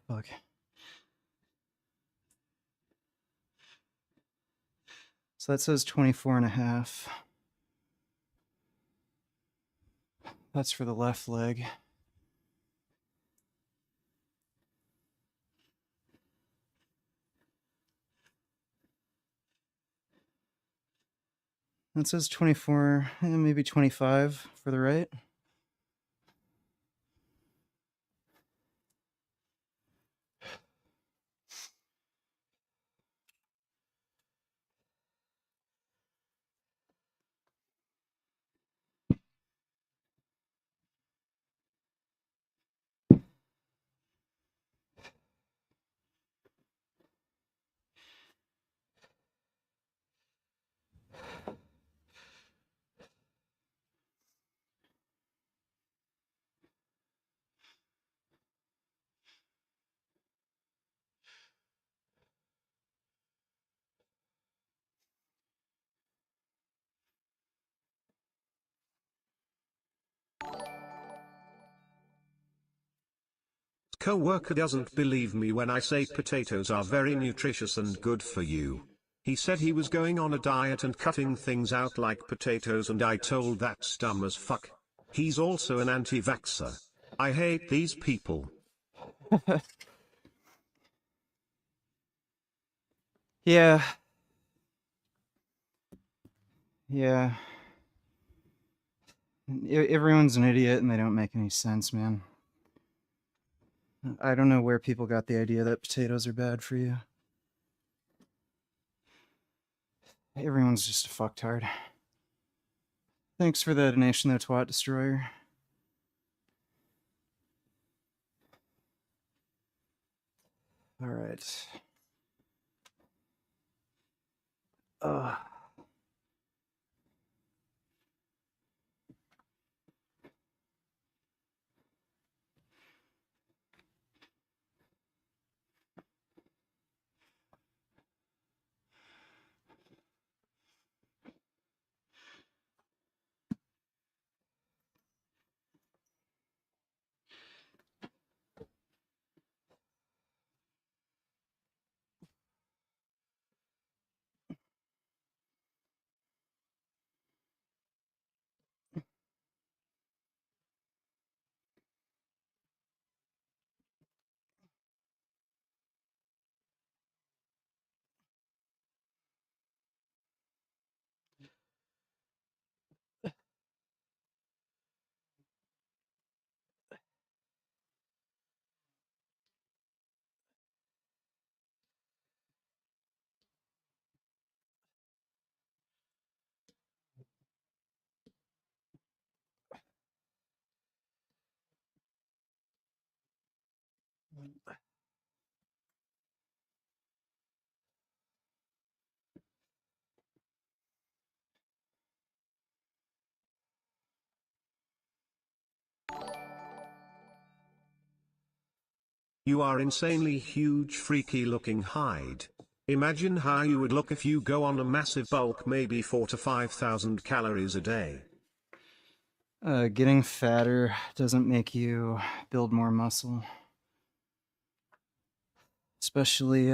S1: Fuck. So that says 24 and a half. That's for the left leg. That says 24, maybe 25 for the right.
S2: Co-worker doesn't believe me when I say potatoes are very nutritious and good for you. He said he was going on a diet and cutting things out like potatoes, and I told that's dumb as fuck. He's also an anti-vaxxer. I hate these people.
S1: Yeah. Yeah. Everyone's an idiot and they don't make any sense, man. I don't know where people got the idea that potatoes are bad for you. Everyone's just a fucktard. Thanks for the donation, though, Twat Destroyer. All right. Uh,
S2: You are insanely huge, freaky looking hide. Imagine how you would look if you go on a massive bulk, maybe 4 to 5,000 calories a day.
S1: Getting fatter doesn't make you build more muscle. Especially,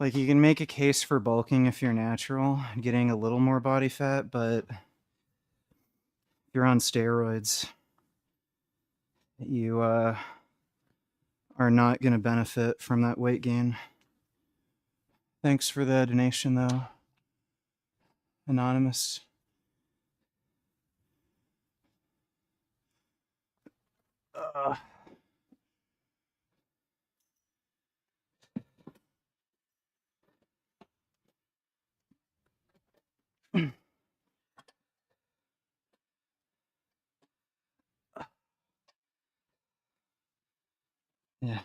S1: like you can make a case for bulking if you're natural, getting a little more body fat, but if you're on steroids, you are not going to benefit from that weight gain. Thanks for the donation, though, Anonymous. Uh, yeah.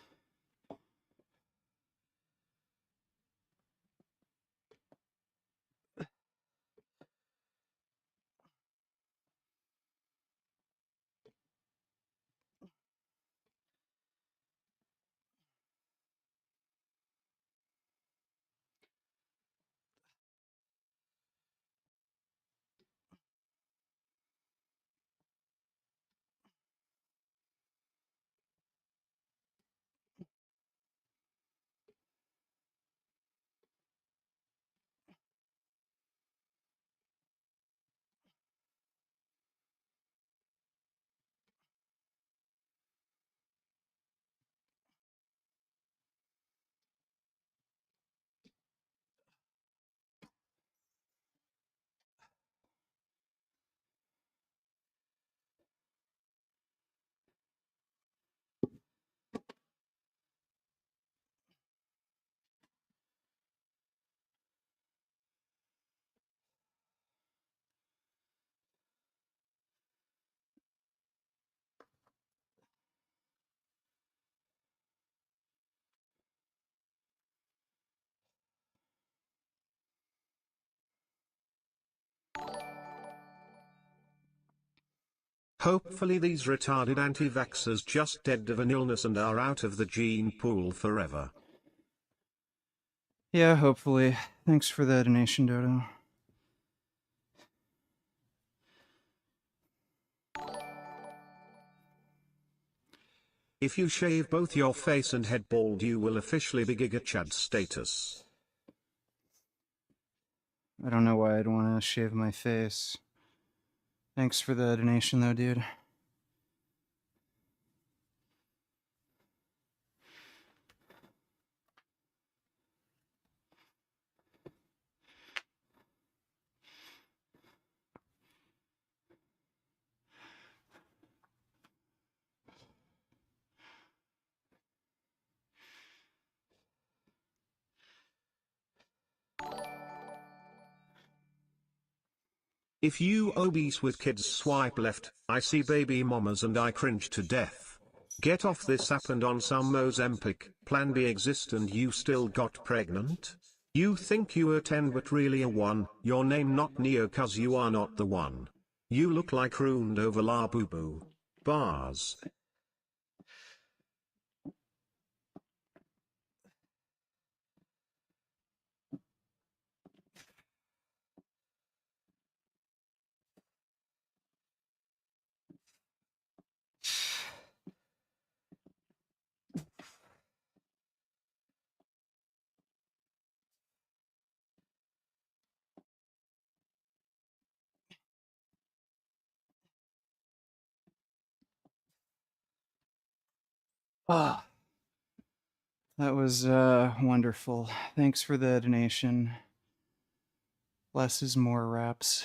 S2: Hopefully these retarded anti-vaxxers just dead of an illness and are out of the gene pool forever.
S1: Yeah, hopefully. Thanks for the donation, Dodo.
S2: If you shave both your face and head bald, you will officially be Giga Chad status.
S1: I don't know why I'd want to shave my face. Thanks for the donation, though, dude.
S2: If you obese with kids swipe left, I see baby mamas and I cringe to death. Get off this app and on some Ozempic, plan B exist and you still got pregnant? You think you are 10 but really a 1, your name not Neo cause you are not the one. You look like ruined over la boo boo. Bars.
S1: Ah, that was wonderful. Thanks for the donation. Less is more, raps.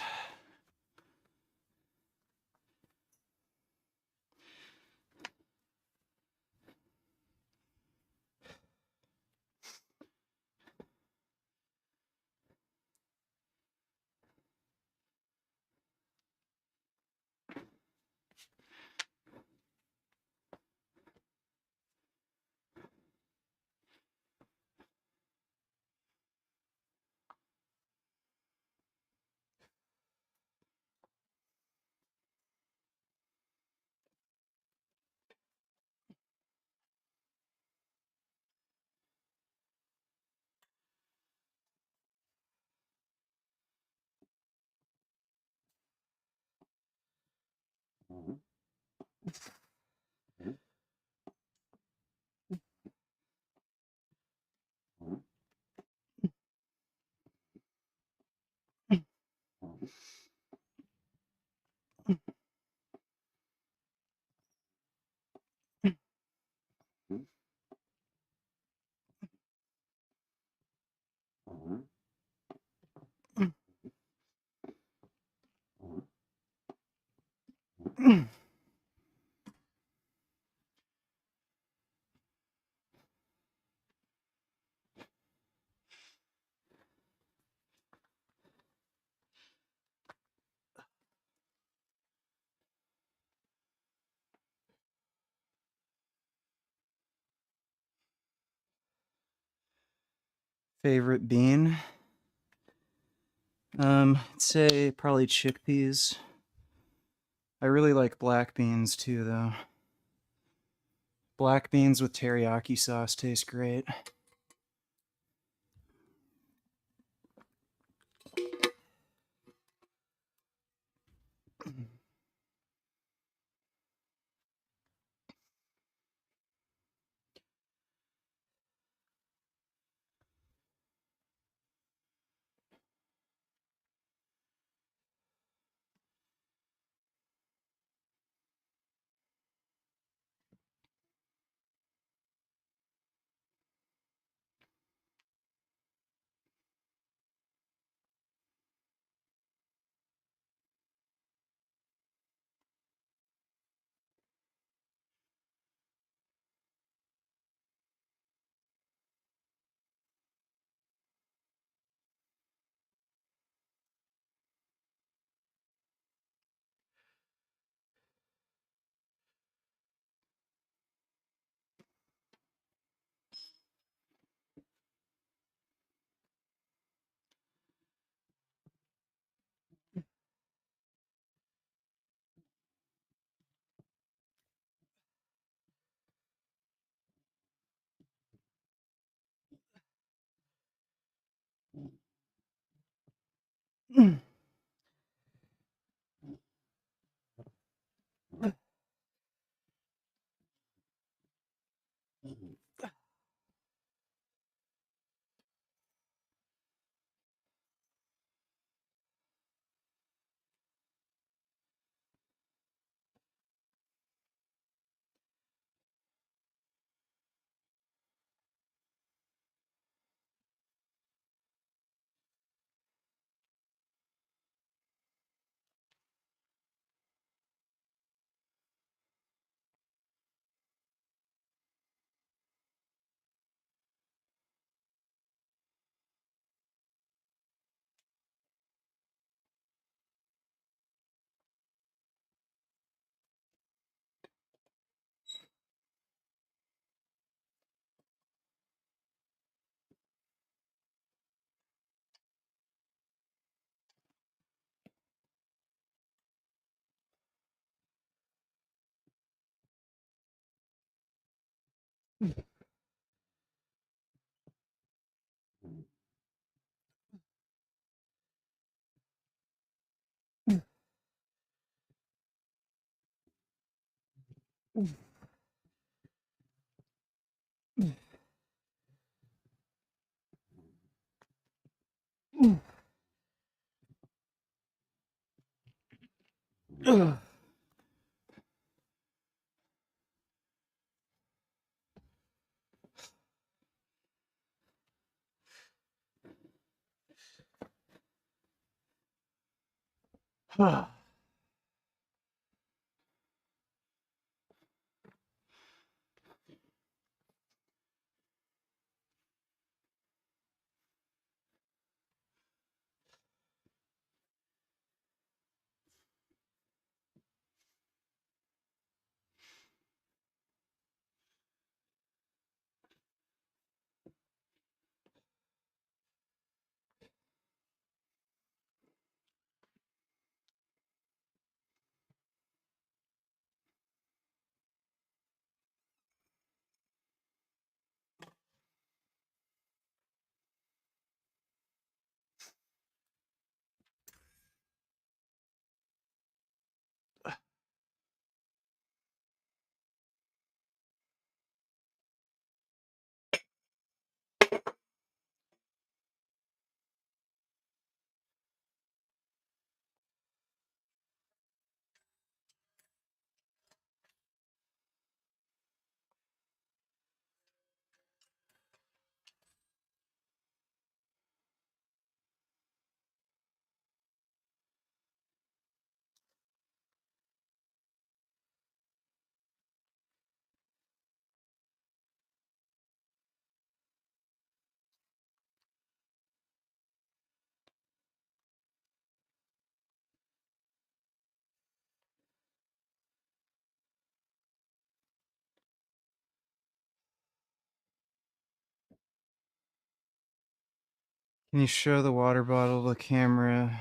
S1: Favorite bean? I'd say probably chickpeas. I really like black beans too, though. Black beans with teriyaki sauce taste great. Can you show the water bottle to the camera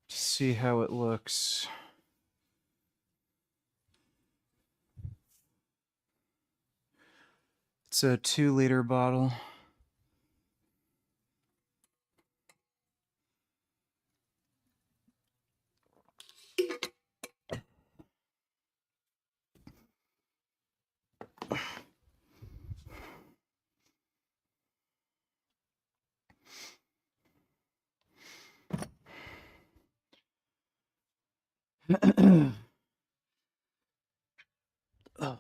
S1: to see how it looks? It's a 2-liter bottle. Oh.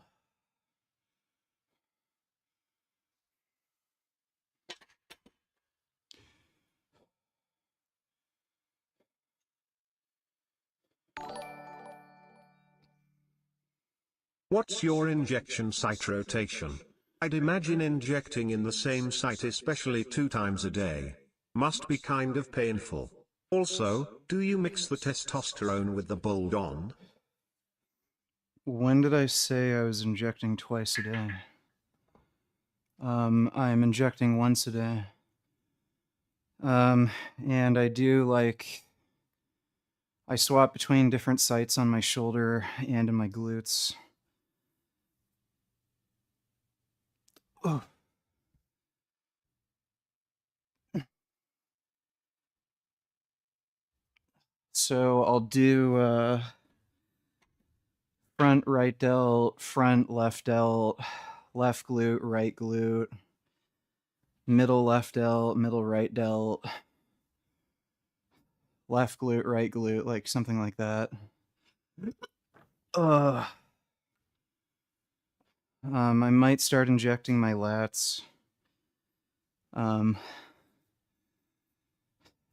S2: What's your injection site rotation? I'd imagine injecting in the same site especially 2 times a day must be kind of painful. Also, do you mix the testosterone with the Bulldon?
S1: When did I say I was injecting twice a day? I'm injecting once a day. And I do I swap between different sites on my shoulder and in my glutes. Oh. So I'll do front right delt, front left delt, left glute, right glute, middle left delt, middle right delt, left glute, right glute, like something like that. Uh, I might start injecting my lats.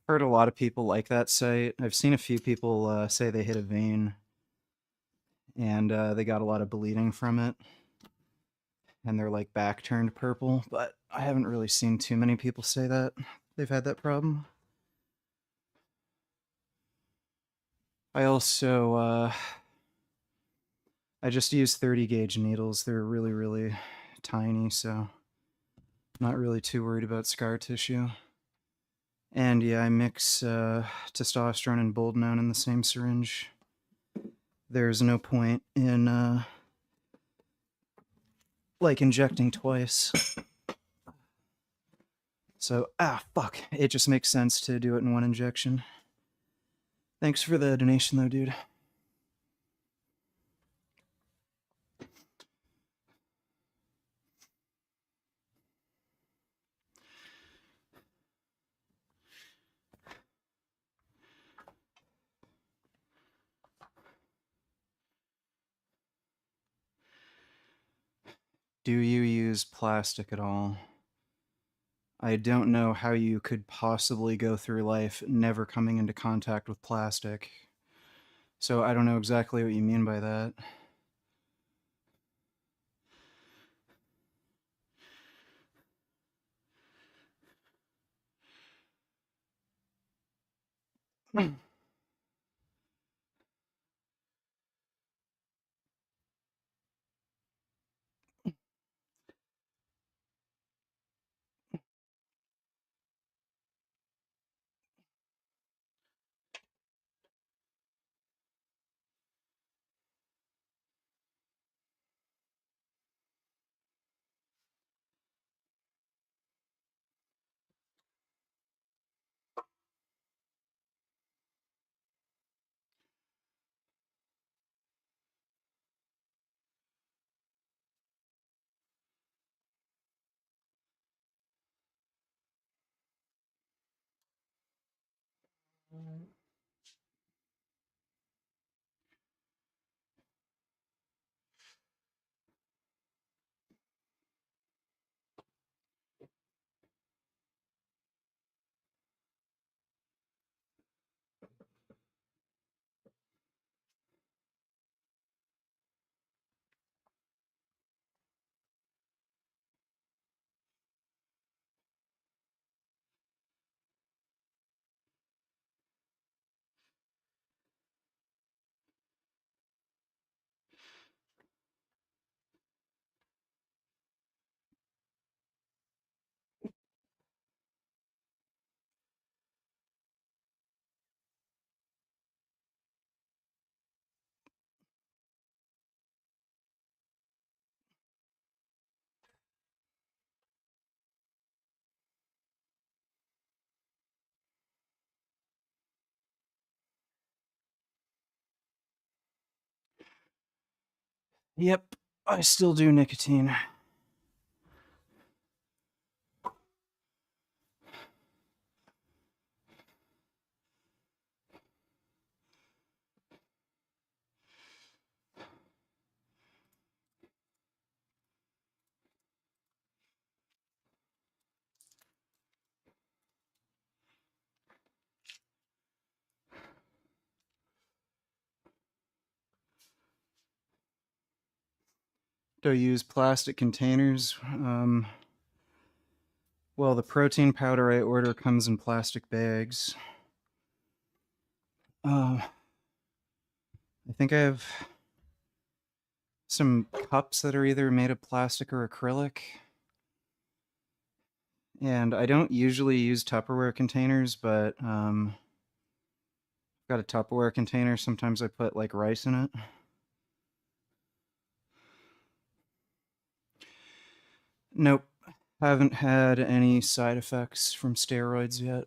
S1: Heard a lot of people like that site. I've seen a few people say they hit a vein and they got a lot of bleeding from it and their like back turned purple, but I haven't really seen too many people say that they've had that problem. I also I just use 30 gauge needles. They're really, really tiny, so I'm not really too worried about scar tissue. And yeah, I mix testosterone and boldenone in the same syringe. There's no point in like injecting twice. So, fuck. It just makes sense to do it in one injection. Thanks for the donation, though, dude. Do you use plastic at all? I don't know how you could possibly go through life never coming into contact with plastic. So I don't know exactly what you mean by that. Yep, I still do nicotine. Do I use plastic containers? Well, the protein powder I order comes in plastic bags. I think I have some cups that are either made of plastic or acrylic. And I don't usually use Tupperware containers, but I've got a Tupperware container. Sometimes I put like rice in it. Nope. Haven't had any side effects from steroids yet.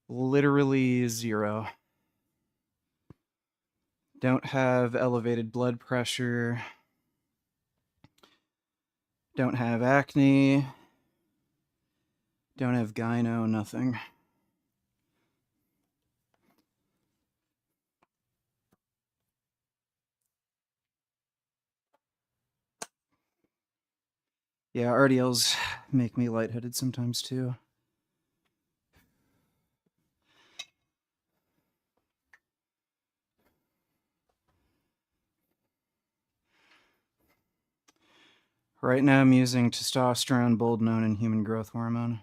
S1: Literally zero. Don't have elevated blood pressure. Don't have acne. Don't have gyno, nothing. Yeah, RDLs make me lightheaded sometimes too. Right now I'm using testosterone, boldenone, and human growth hormone.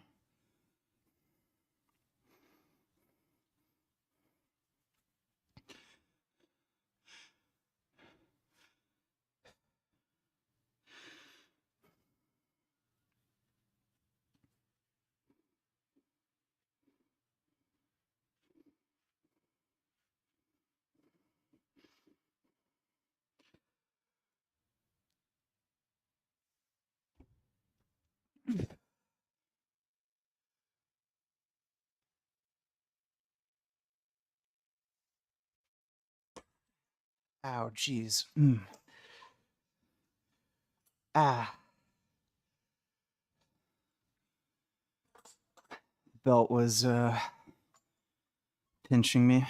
S1: Ow, jeez. Ah. Belt was pinching me.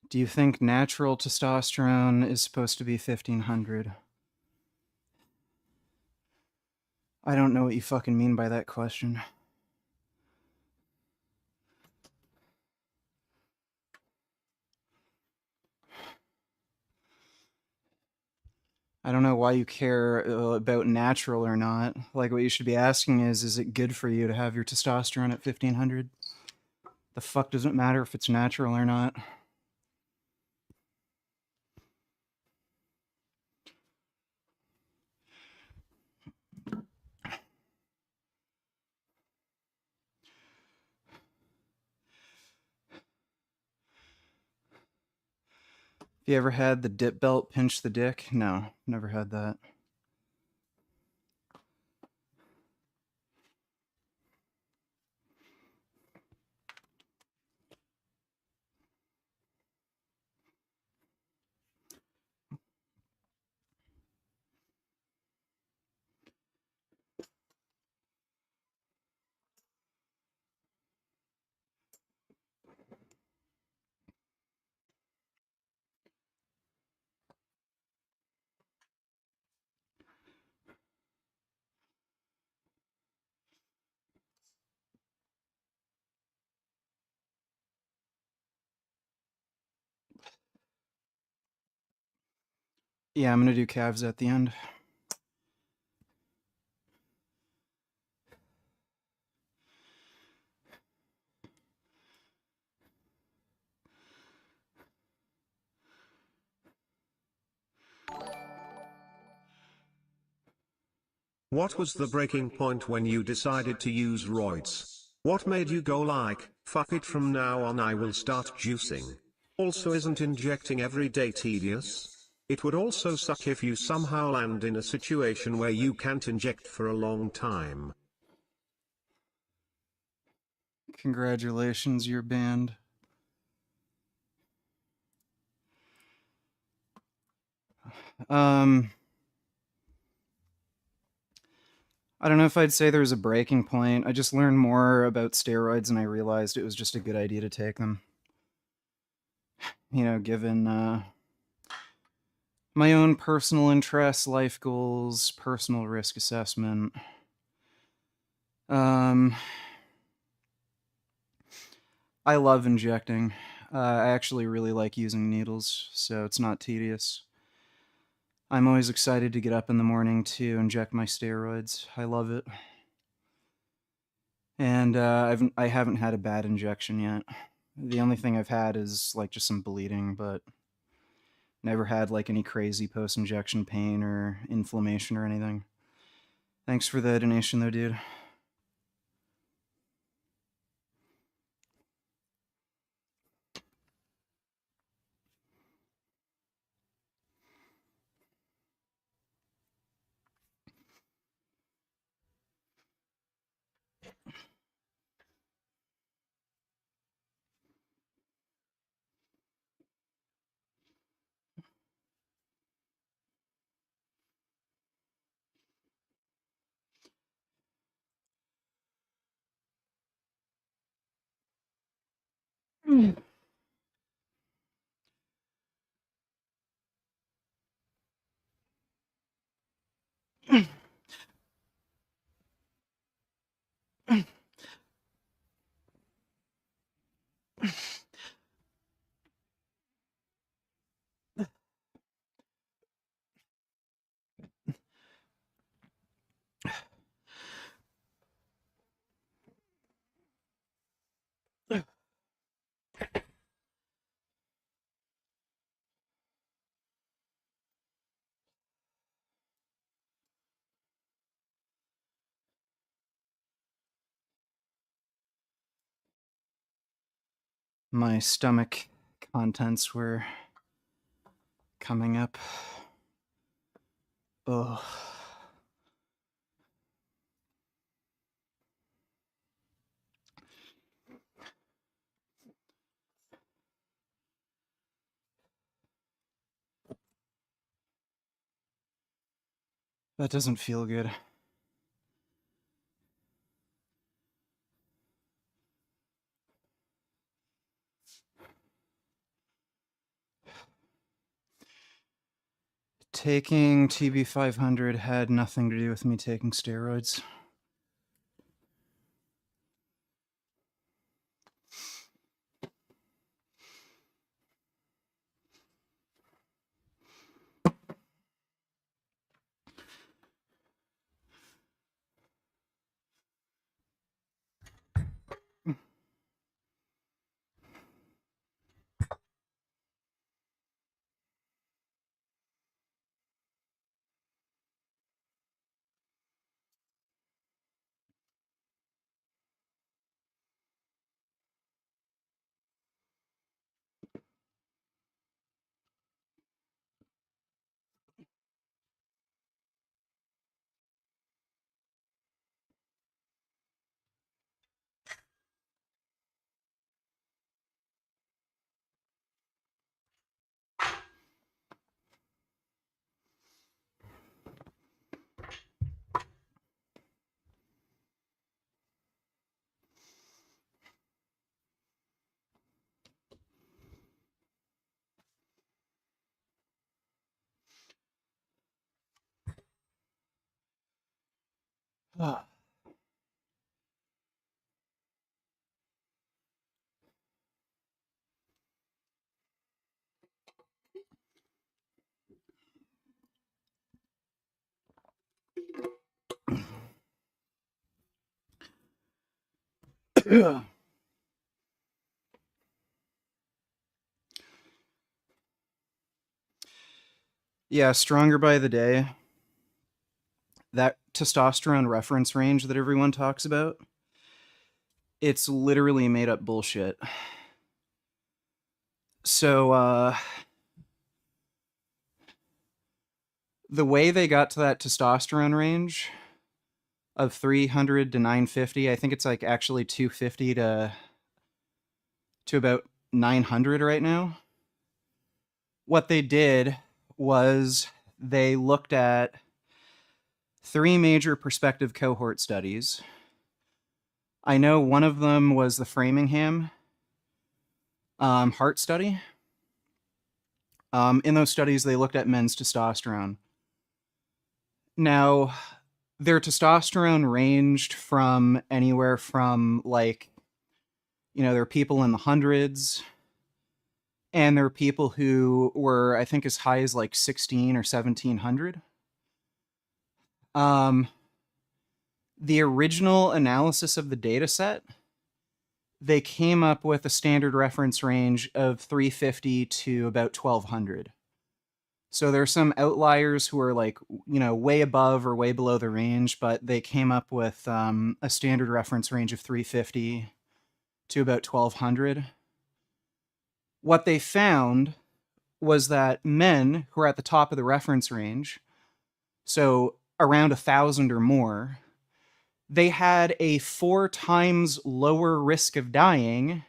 S1: Do you think natural testosterone is supposed to be 1500? I don't know what you fucking mean by that question. I don't know why you care about natural or not. Like, what you should be asking is it good for you to have your testosterone at 1500? The fuck does it matter if it's natural or not? Have you ever had the dip belt pinch the dick? No, never had that. Yeah, I'm gonna do calves at the end.
S2: What was the breaking point when you decided to use roids? What made you go like, fuck it, from now on I will start juicing? Also, isn't injecting every day tedious? It would also suck if you somehow land in a situation where you can't inject for a long time.
S1: Congratulations, you're banned. I don't know if I'd say there's a breaking point. I just learned more about steroids and I realized it was just a good idea to take them. You know, given my own personal interests, life goals, personal risk assessment. Um, I love injecting. I actually really like using needles, so it's not tedious. I'm always excited to get up in the morning to inject my steroids. I love it. And I haven't had a bad injection yet. The only thing I've had is like just some bleeding, but never had like any crazy post-injection pain or inflammation or anything. Thanks for the donation though, dude. My stomach contents were coming up. Ugh. That doesn't feel good. Taking TB500 had nothing to do with me taking steroids. Ah. Yeah, stronger by the day. That testosterone reference range that everyone talks about, it's literally made up bullshit. So, the way they got to that testosterone range of 300 to 950, I think it's like actually 250 to about 900 right now. What they did was they looked at 3 major prospective cohort studies. I know one of them was the Framingham heart study. In those studies, they looked at men's testosterone. Now, their testosterone ranged from anywhere from like, there are people in the hundreds, and there are people who were, I think, as high as like 16 or 1700. The original analysis of the data set, they came up with a standard reference range of 350 to about 1200. So there are some outliers who are like, way above or way below the range, but they came up with a standard reference range of 350 to about 1200. What they found was that men who are at the top of the reference range, so around 1,000 or more, they had a 4 times lower risk of dying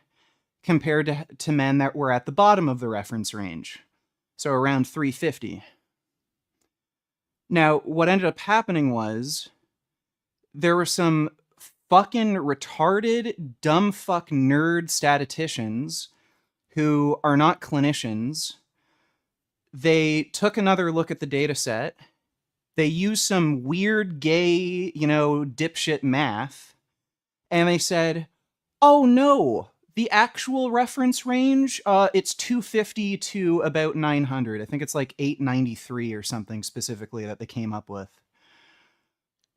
S1: compared to men that were at the bottom of the reference range, so around 350. Now, what ended up happening was there were some fucking retarded, dumb fuck nerd statisticians who are not clinicians. They took another look at the data set. They used some weird gay, dipshit math, and they said, oh no, the actual reference range, it's 250 to about 900. I think it's like 893 or something specifically that they came up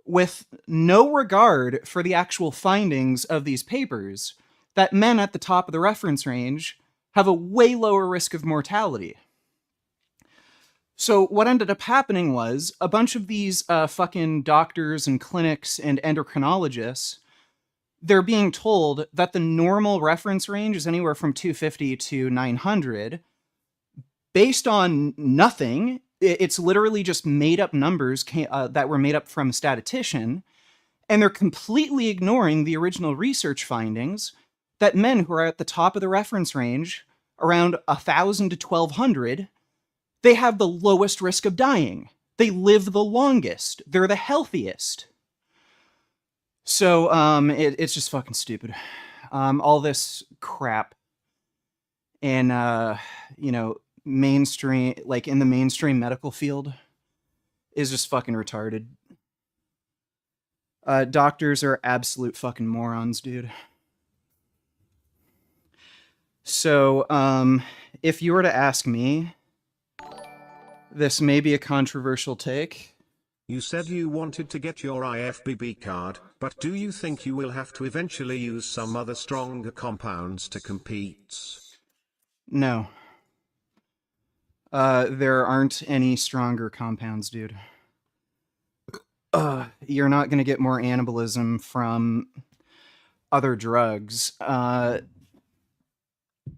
S1: with no regard for the actual findings of these papers, that men at the top of the reference range have a way lower risk of mortality. So what ended up happening was a bunch of these fucking doctors and clinics and endocrinologists, they're being told that the normal reference range is anywhere from 250 to 900 based on nothing. It's literally just made up numbers that were made up from a statistician, and they're completely ignoring the original research findings that men who are at the top of the reference range, around 1,000 to 1,200, they have the lowest risk of dying. They live the longest. They're the healthiest. So it's just fucking stupid. All this crap in mainstream, like in the mainstream medical field, is just fucking retarded. Doctors are absolute fucking morons, dude. So if you were to ask me, this may be a controversial take.
S2: You said you wanted to get your IFBB card, but do you think you will have to eventually use some other stronger compounds to compete?
S1: No. There aren't any stronger compounds, dude. You're not going to get more anabolism from other drugs. All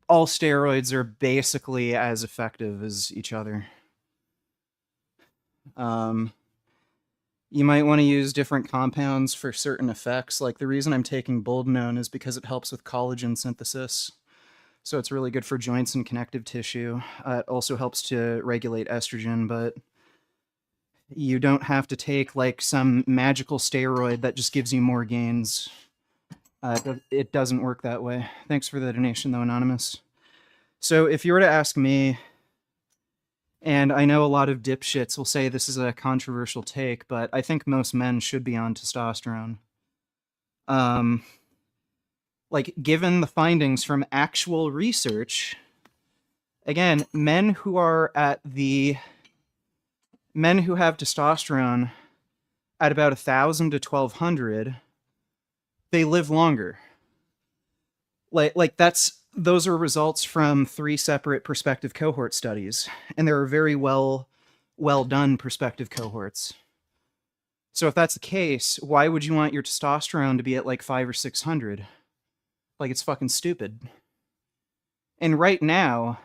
S1: steroids are basically as effective as each other. You might want to use different compounds for certain effects. Like the reason I'm taking Boldenone is because it helps with collagen synthesis. So it's really good for joints and connective tissue. It also helps to regulate estrogen, but you don't have to take like some magical steroid that just gives you more gains. It doesn't work that way. Thanks for the donation though, Anonymous. So if you were to ask me, and I know a lot of dipshits will say this is a controversial take, but I think most men should be on testosterone. Like, given the findings from actual research, again, men who have testosterone at about 1,000 to 1,200, they live longer. Those are results from 3 separate prospective cohort studies, and they're very well done prospective cohorts. So if that's the case, why would you want your testosterone to be at like 500 or 600? Like, it's fucking stupid. And right now,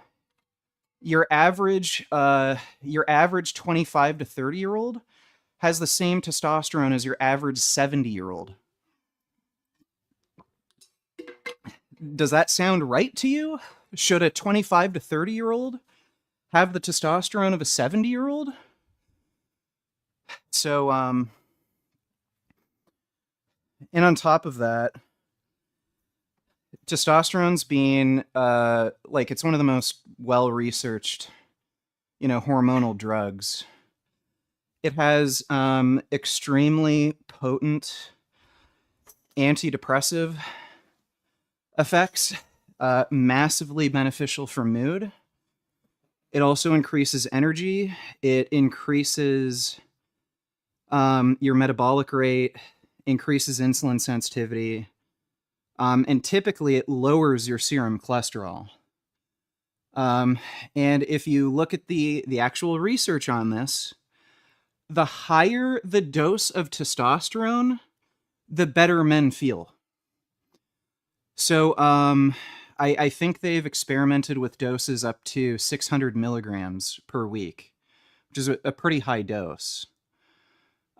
S1: your average 25 to 30-year-old has the same testosterone as your average 70-year-old. Does that sound right to you? Should a 25 to 30-year-old have the testosterone of a 70-year-old? So, and on top of that, testosterone's being like it's one of the most well researched, hormonal drugs. It has extremely potent antidepressive effects, massively beneficial for mood. It also increases energy. It increases your metabolic rate, increases insulin sensitivity, and typically it lowers your serum cholesterol. And if you look at the actual research on this, the higher the dose of testosterone, the better men feel. So I think they've experimented with doses up to 600 milligrams per week, which is a pretty high dose.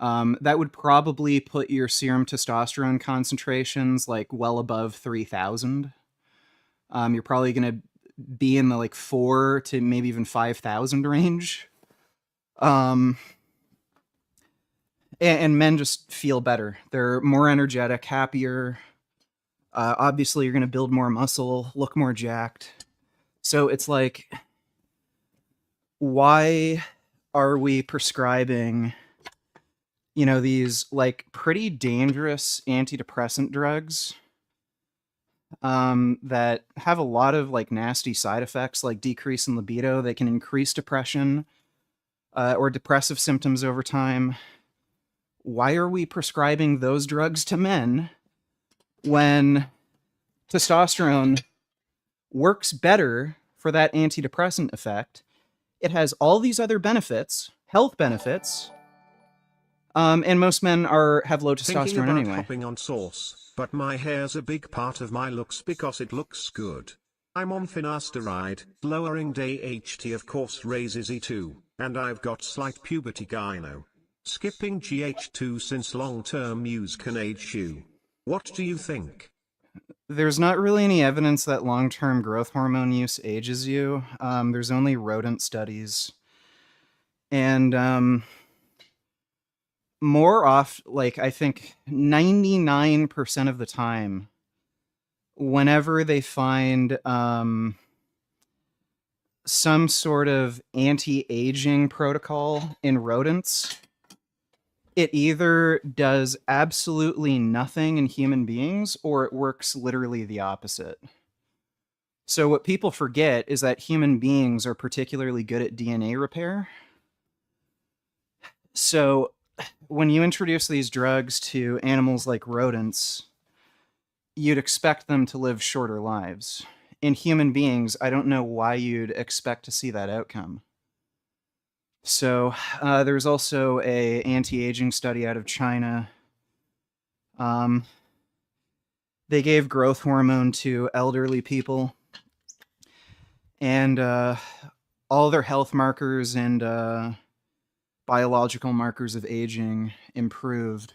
S1: That would probably put your serum testosterone concentrations like well above 3,000. You're probably going to be in the like 4 to maybe even 5,000 range. And men just feel better. They're more energetic, happier. Obviously, you're going to build more muscle, look more jacked. So it's like, why are we prescribing, these like pretty dangerous antidepressant drugs that have a lot of like nasty side effects, like decrease in libido? They can increase depression or depressive symptoms over time. Why are we prescribing those drugs to men when testosterone works better for that antidepressant effect? It has all these other benefits, health benefits, and most men have low
S2: Thinking
S1: testosterone
S2: about
S1: anyway.
S2: hopping on sauce, but my hair's a big part of my looks because it looks good. I'm on finasteride, lowering DHT of course raises E2, and I've got slight puberty gyno. Skipping GH2 since long-term use can age you. What do you think?
S1: There's not really any evidence that long-term growth hormone use ages you. There's only rodent studies. And more off, like I think 99% of the time, whenever they find some sort of anti-aging protocol in rodents, it either does absolutely nothing in human beings or it works literally the opposite. So what people forget is that human beings are particularly good at DNA repair. So when you introduce these drugs to animals like rodents, you'd expect them to live shorter lives. In human beings, I don't know why you'd expect to see that outcome. So there's also a anti-aging study out of China. They gave growth hormone to elderly people, and all their health markers and biological markers of aging improved.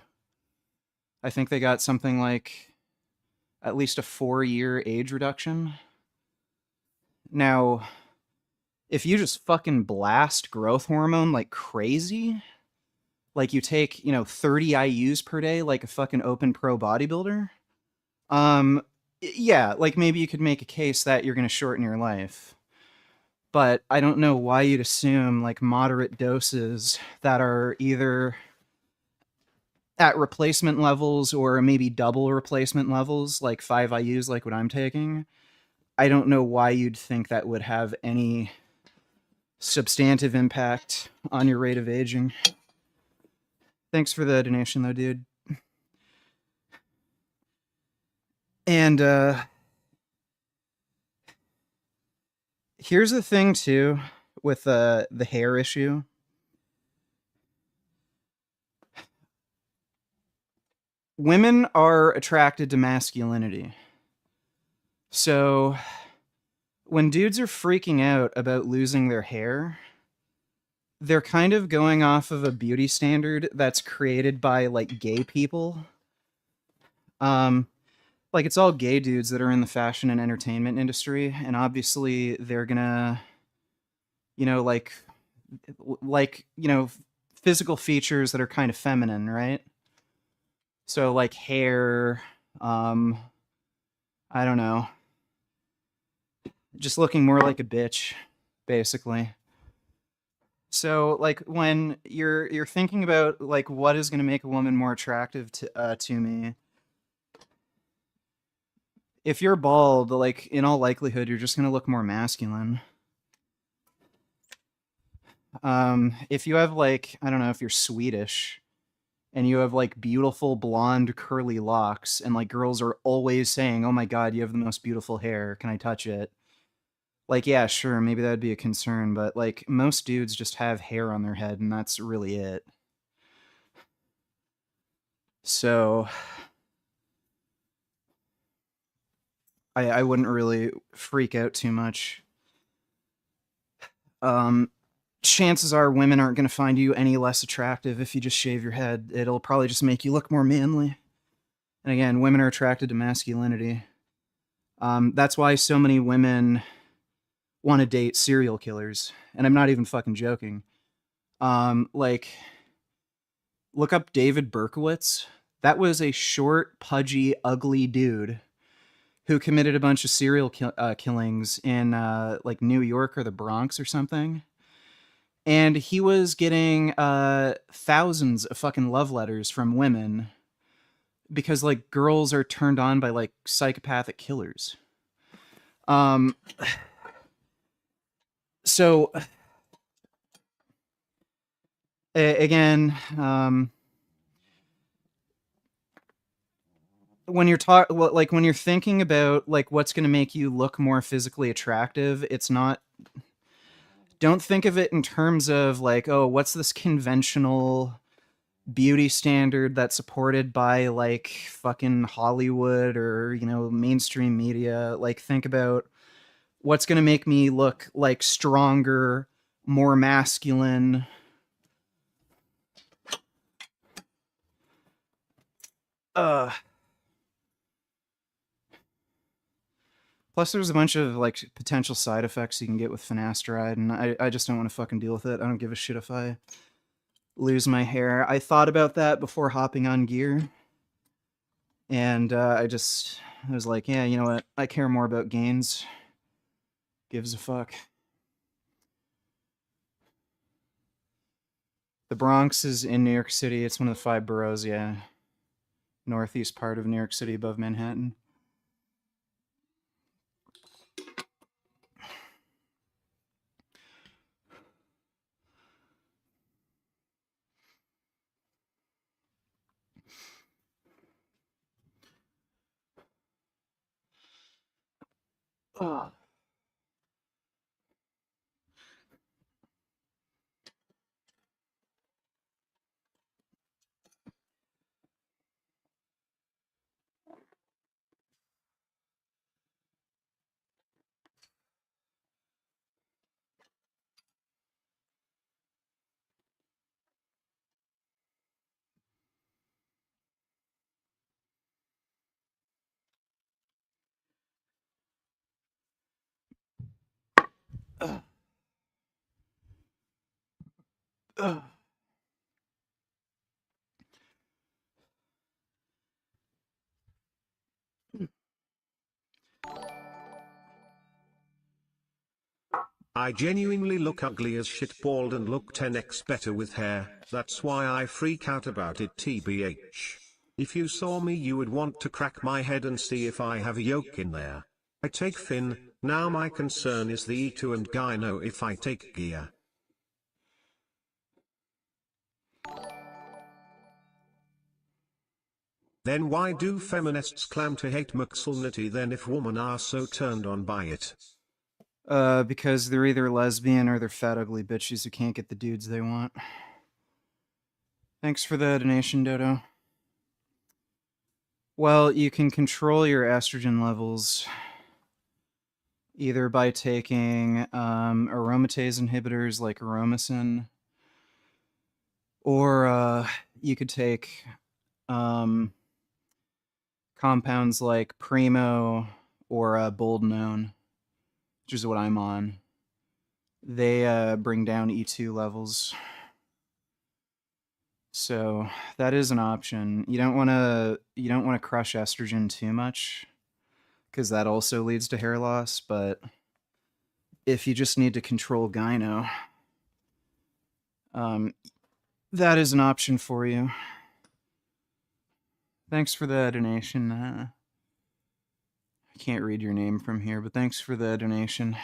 S1: I think they got something like at least a 4-year age reduction. Now, if you just fucking blast growth hormone like crazy, like you take, 30 IUs per day like a fucking open pro bodybuilder, yeah, like maybe you could make a case that you're going to shorten your life. But I don't know why you'd assume like moderate doses that are either at replacement levels or maybe double replacement levels, like 5 IUs, like what I'm taking. I don't know why you'd think that would have any substantive impact on your rate of aging. Thanks for the donation, though, dude. And here's the thing, too, with the hair issue. Women are attracted to masculinity. So when dudes are freaking out about losing their hair, they're kind of going off of a beauty standard that's created by like gay people. Um, like it's all gay dudes that are in the fashion and entertainment industry, and obviously they're gonna, you know, like physical features that are kind of feminine, right? So like hair, um, I don't know, just looking more like a bitch, basically. So like when you're thinking about like what is going to make a woman more attractive to me, if you're bald, like in all likelihood you're just going to look more masculine. If you have like I don't know if you're Swedish and you have like beautiful blonde curly locks and like girls are always saying, "Oh my god, you have the most beautiful hair. Can I touch it?" Like yeah, sure, maybe that'd be a concern, but like most dudes just have hair on their head and that's really it. So I wouldn't really freak out too much. Um, Chances are women aren't going to find you any less attractive if you just shave your head. It'll probably just make you look more manly. And again, women are attracted to masculinity. That's why so many women want to date serial killers. And I'm not even fucking joking. Like, look up David Berkowitz. That was a short, pudgy, ugly dude who committed a bunch of killings in like New York or the Bronx or something. And he was getting thousands of fucking love letters from women because like girls are turned on by like psychopathic killers. Um, so again, when you're like when you're thinking about like what's going to make you look more physically attractive, it's not. Don't think of it in terms of like, oh, what's this conventional beauty standard that's supported by like fucking Hollywood or mainstream media. Like think about what's going to make me look like stronger, more masculine. uh Plus there's a bunch of like potential side effects you can get with finasteride, and I just don't want to fucking deal with it. I don't give a shit if I lose my hair. I thought about that before hopping on gear, and I was like, yeah, you know what, I care more about gains. Gives a fuck. The Bronx is in New York City. It's one of the five boroughs, yeah. Northeast part of New York City above Manhattan. Oh. Ugh. Ugh.
S2: I genuinely look ugly as shit bald and look 10x better with hair, that's why I freak out about it tbh. If you saw me you would want to crack my head and see if I have a yolk in there. I take Finn, now my concern is the E2 and gyno if I take Gia. Then why do feminists claim to hate masculinity then if women are so turned on by it?
S1: Because they're either lesbian or they're fat, ugly bitches who can't get the dudes they want. Thanks for the donation, Dodo. Well, you can control your estrogen levels either by taking aromatase inhibitors like aromasin, or you could take um, compounds like Primo or Boldenone, which is what I'm on. They bring down E2 levels. So that is an option. You don't want to crush estrogen too much because that also leads to hair loss, but if you just need to control gyno, um, that is an option for you. Thanks for the donation. I can't read your name from here, but thanks for the donation.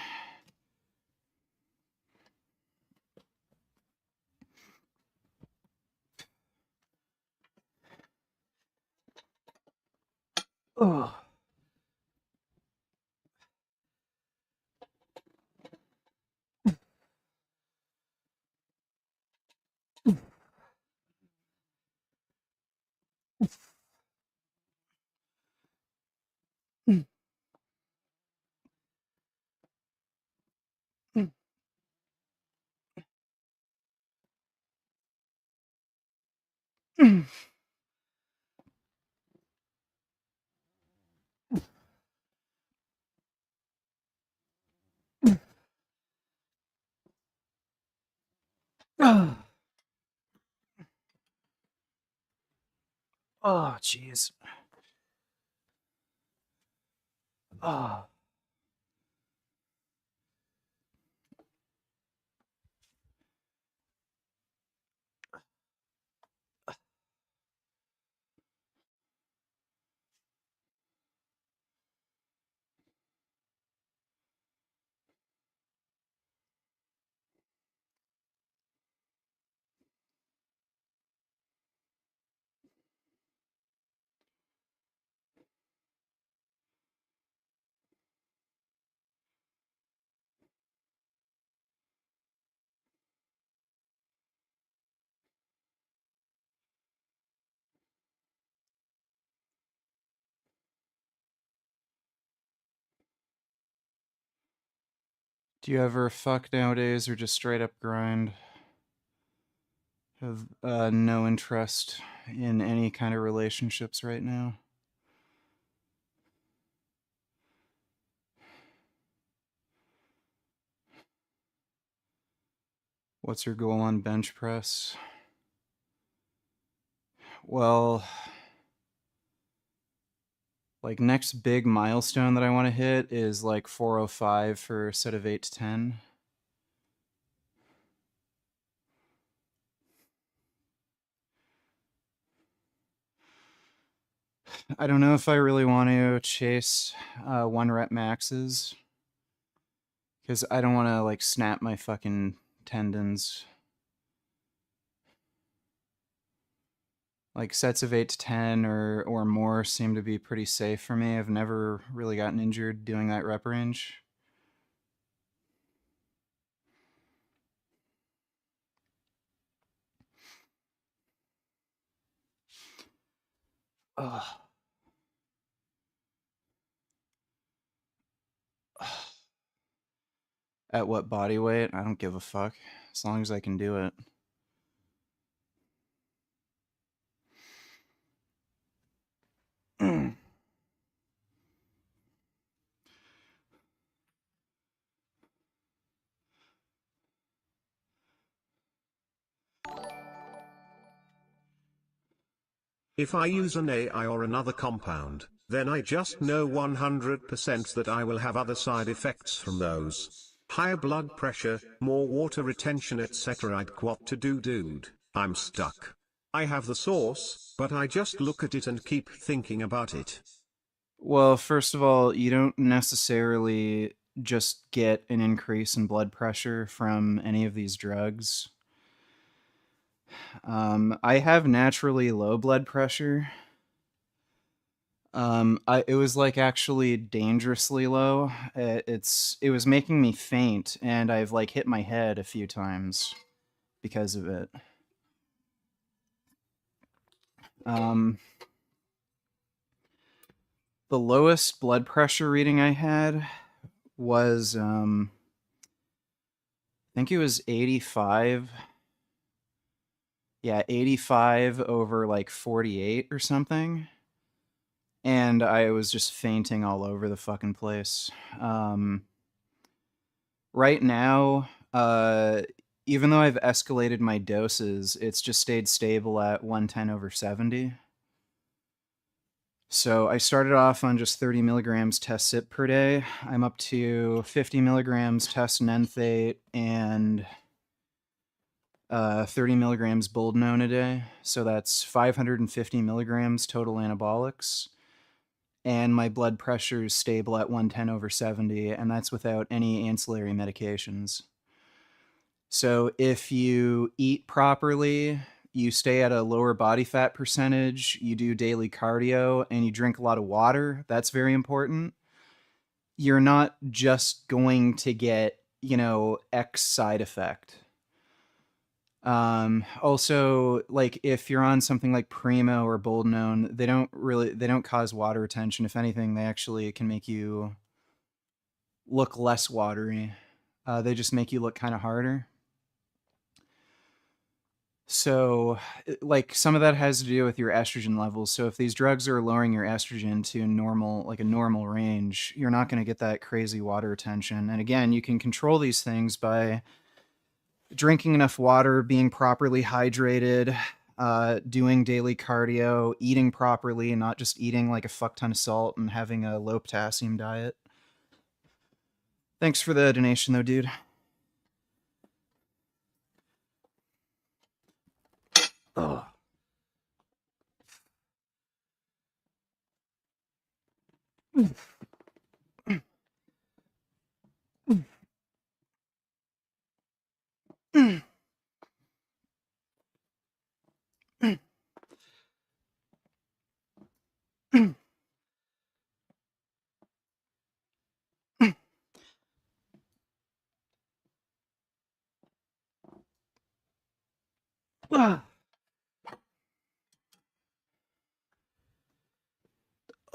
S1: Oh. Oh, jeez. Oh. Do you ever fuck nowadays or just straight up grind? Have no interest in any kind of relationships right now? What's your goal on bench press? Well, like next big milestone that I want to hit is like 405 for a set of 8 to 10. I don't know if I really want to chase 1 rep maxes because I don't want to like snap my fucking tendons. Like sets of 8 to 10 or more seem to be pretty safe for me. I've never really gotten injured doing that rep range. Ugh. At what body weight? I don't give a fuck. As long as I can do it.
S2: If I use an AI or another compound, then I just know 100% that I will have other side effects from those. Higher blood pressure, more water retention, etc. I'd what to do, dude. I'm stuck. I have the source, but I just look at it and keep thinking about it.
S1: Well, first of all, you don't necessarily just get an increase in blood pressure from any of these drugs. I have naturally low blood pressure. It was like actually dangerously low. It was making me faint, and I've like hit my head a few times because of it. Um, the lowest blood pressure reading I had was I think it was 85. Yeah, 85 over like 48 or something. And I was just fainting all over the fucking place. Um, right now, even though I've escalated my doses, it's just stayed stable at 110 over 70. So I started off on just 30 milligrams test sip per day. I'm up to 50 milligrams test nenthate and 30 milligrams boldenone a day. So that's 550 milligrams total anabolics. And my blood pressure is stable at 110 over 70, and that's without any ancillary medications. So if you eat properly, you stay at a lower body fat percentage, you do daily cardio, and you drink a lot of water, that's very important. You're not just going to get, X side effect. Also, like if you're on something like Primo or Boldenone, they don't cause water retention. If anything, they actually can make you look less watery. They just make you look kind of harder. So, like some of that has to do with your estrogen levels. So if these drugs are lowering your estrogen to normal, like a normal range, you're not going to get that crazy water retention. And again, you can control these things by drinking enough water, being properly hydrated, doing daily cardio, eating properly, and not just eating like a fuck ton of salt and having a low potassium diet. Thanks for the donation, though, dude. Oh.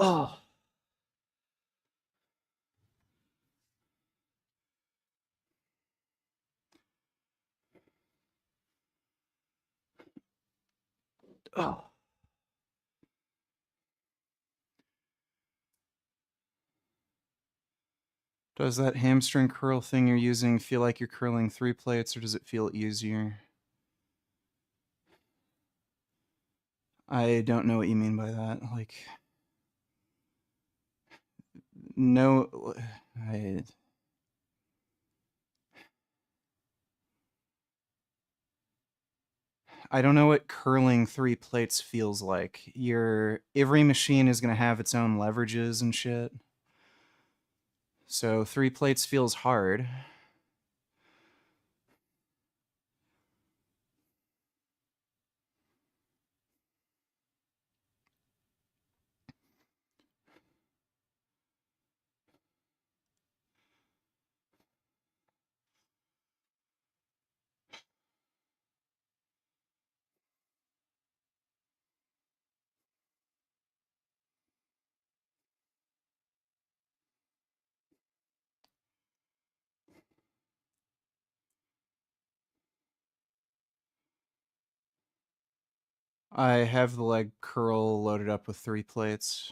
S1: Oh. Oh. Does that hamstring curl thing you're using feel like you're curling 3 plates, or does it feel easier? I don't know what you mean by that. Like, no, I don't know what curling 3 plates feels like. Every machine is gonna have its own leverages and shit. So 3 plates feels hard. I have the leg curl loaded up with 3 plates.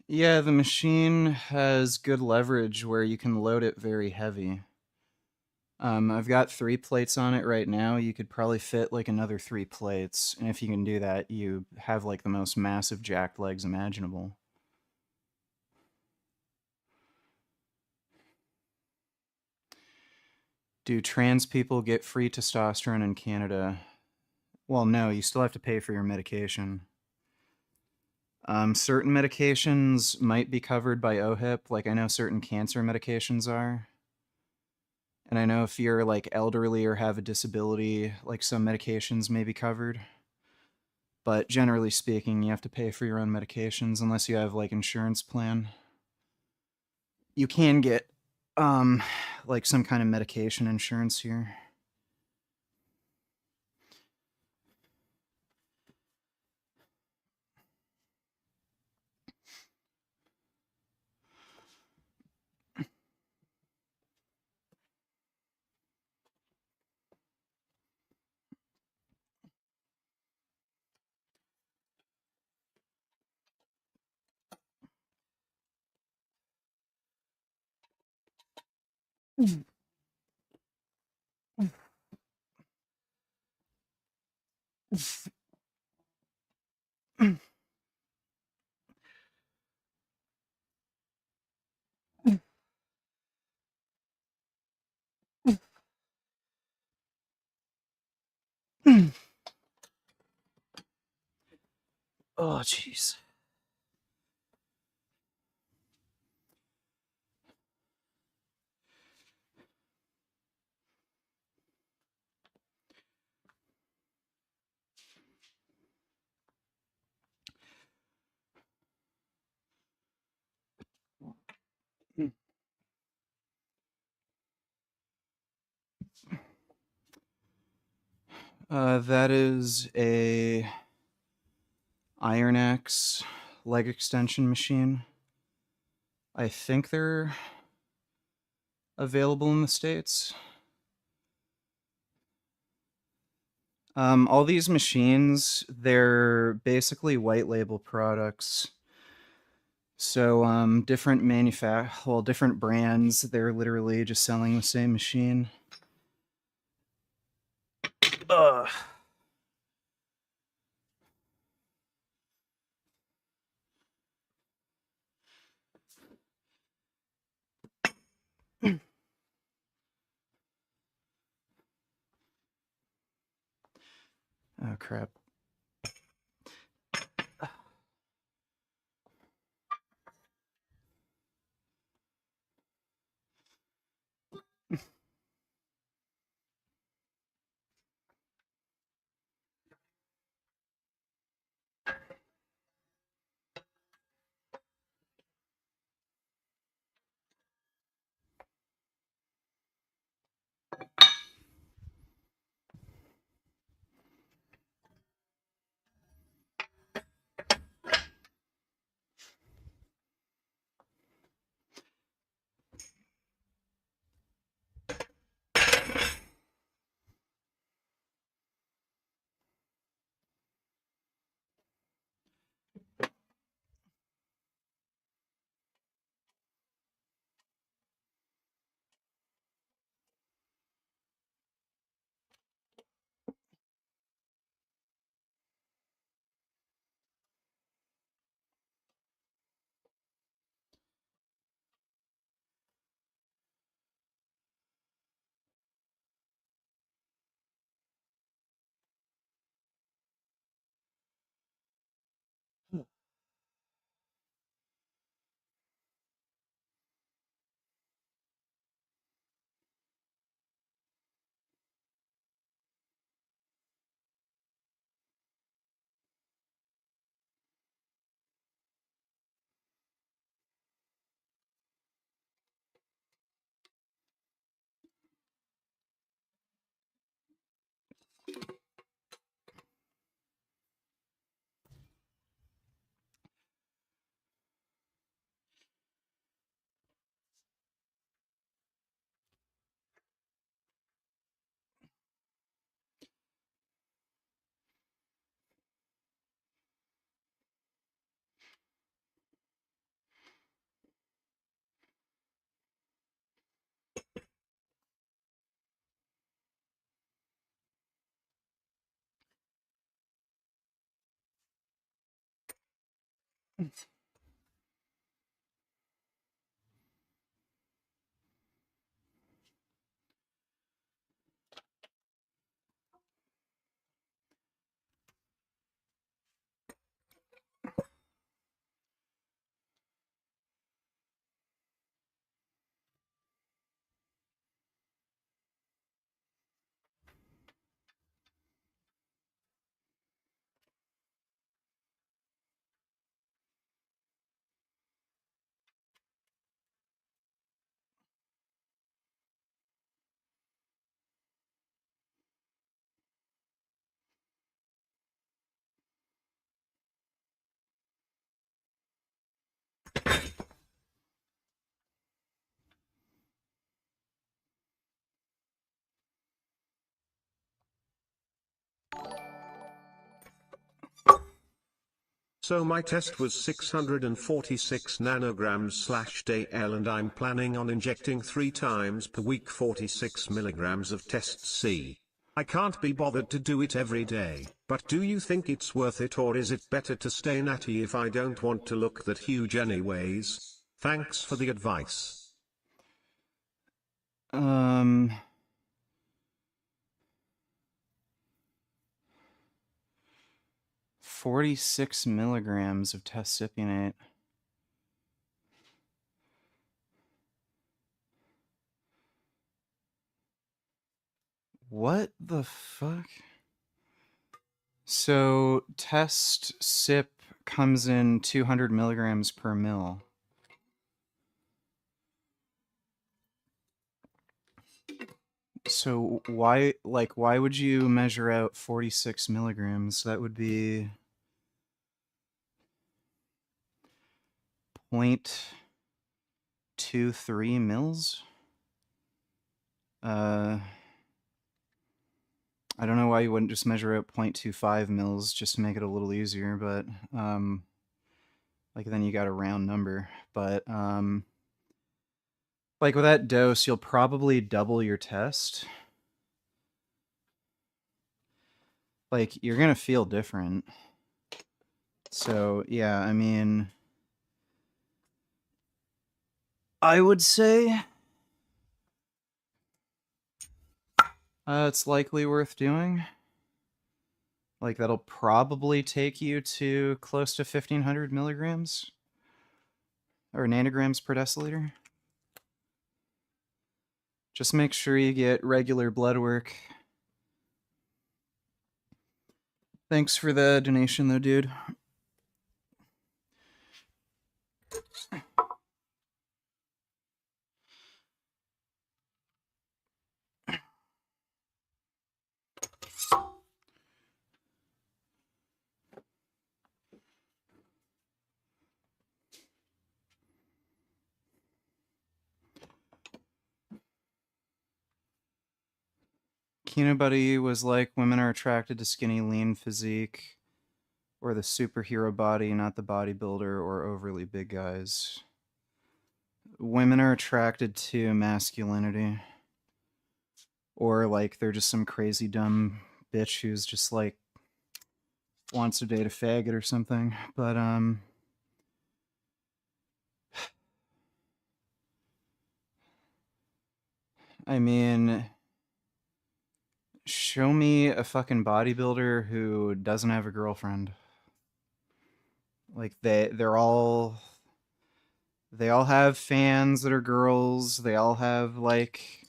S1: Yeah, the machine has good leverage where you can load it very heavy. I've got 3 plates on it right now. You could probably fit like another 3 plates. And if you can do that, you have like the most massive jacked legs imaginable. Do trans people get free testosterone in Canada? Well, no, you still have to pay for your medication. Certain medications might be covered by OHIP, like I know certain cancer medications are. And I know if you're like elderly or have a disability, like some medications may be covered. But generally speaking, you have to pay for your own medications unless you have like insurance plan. You can get like some kind of medication insurance here. Oh, jeez. That is a Iron Axe leg extension machine. I think they're available in the States. All these machines, they're basically white label products. So different brands, they're literally just selling the same machine. Ugh. Oh crap.
S2: So my test was 646 nanograms/day/L and I'm planning on injecting 3 times per week 46 milligrams of test C. I can't be bothered to do it every day, but do you think it's worth it, or is it better to stay natty if I don't want to look that huge anyways? Thanks for the advice.
S1: 46 milligrams of testipionate. What the fuck? So test sip comes in 200 milligrams per mil. So why would you measure out 46 milligrams? That would be 0.23 mils. I don't know why you wouldn't just measure out 0.25 mils just to make it a little easier, but like then you got a round number. But like with that dose, you'll probably double your test. Like you're gonna feel different. So yeah, I mean, I would say it's likely worth doing. Like that'll probably take you to close to 1500 milligrams or nanograms per deciliter. Just make sure you get regular blood work. Thanks for the donation though, dude. Kina Buddy was like, women are attracted to skinny, lean physique or the superhero body, not the bodybuilder or overly big guys. Women are attracted to masculinity. Or like they're just some crazy dumb bitch who's just like wants to date a faggot or something. But I mean, show me a fucking bodybuilder who doesn't have a girlfriend. Like they all have fans that are girls. They all have like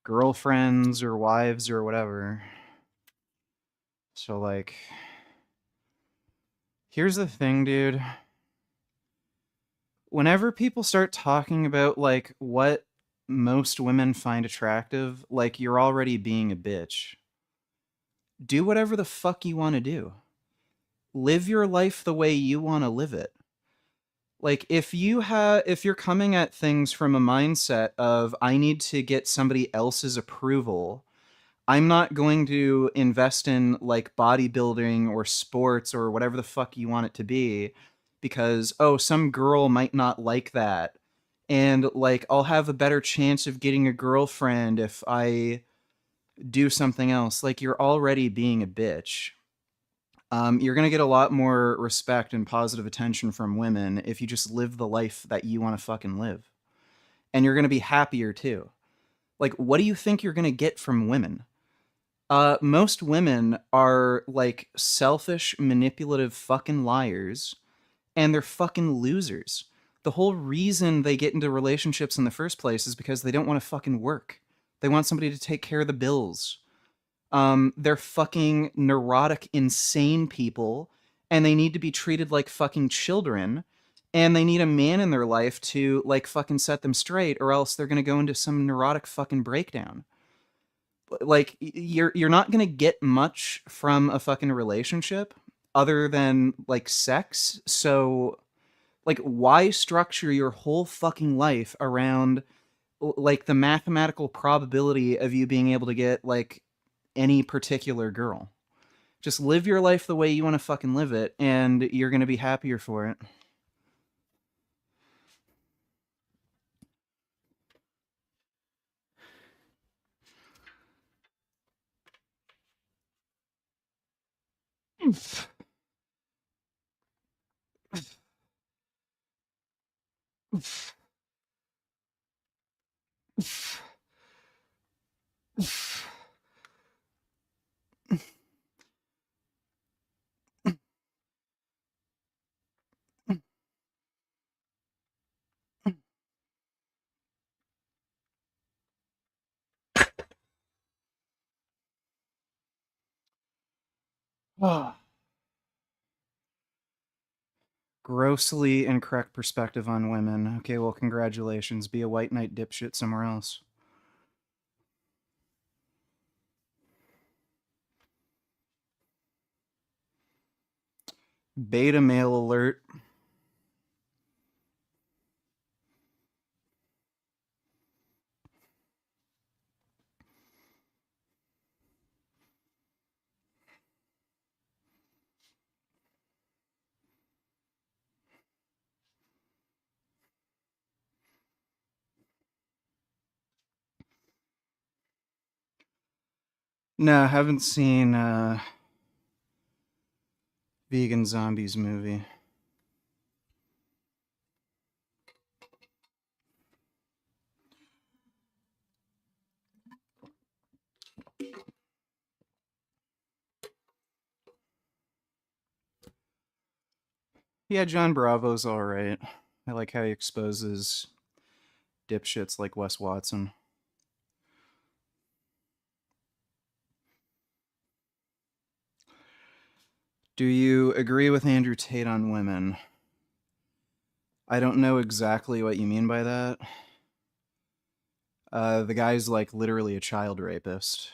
S1: girlfriends or wives or whatever. So like here's the thing, dude. Whenever people start talking about like what most women find attractive, like you're already being a bitch. Do whatever the fuck you want to do. Live your life the way you want to live it. Like if you're coming at things from a mindset of I need to get somebody else's approval, I'm not going to invest in like bodybuilding or sports or whatever the fuck you want it to be because oh, some girl might not like that. And like I'll have a better chance of getting a girlfriend if I do something else. Like you're already being a bitch. You're gonna get a lot more respect and positive attention from women if you just live the life that you want to fucking live, and you're gonna be happier too. Like, what do you think you're gonna get from women? Most women are like selfish, manipulative fucking liars, and they're fucking losers. The whole reason they get into relationships in the first place is because they don't want to fucking work. They want somebody to take care of the bills. They're fucking neurotic, insane people, and they need to be treated like fucking children, and they need a man in their life to like fucking set them straight, or else they're gonna go into some neurotic fucking breakdown. Like you're not gonna get much from a fucking relationship other than like sex. So like why structure your whole fucking life around like the mathematical probability of you being able to get like any particular girl? Just live your life the way you want to fucking live it, and you're going to be happier for it. Grossly incorrect perspective on women. Okay, well, congratulations. Be a white knight dipshit somewhere else. Beta male alert. No, I haven't seen Vegan Zombies movie. Yeah, John Bravo's alright. I like how he exposes dipshits like Wes Watson. Do you agree with Andrew Tate on women? I don't know exactly what you mean by that. The guy's like literally a child rapist,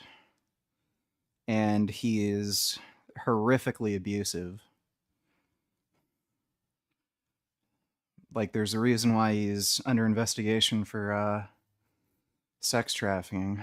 S1: and he is horrifically abusive. Like, there's a reason why he's under investigation for sex trafficking.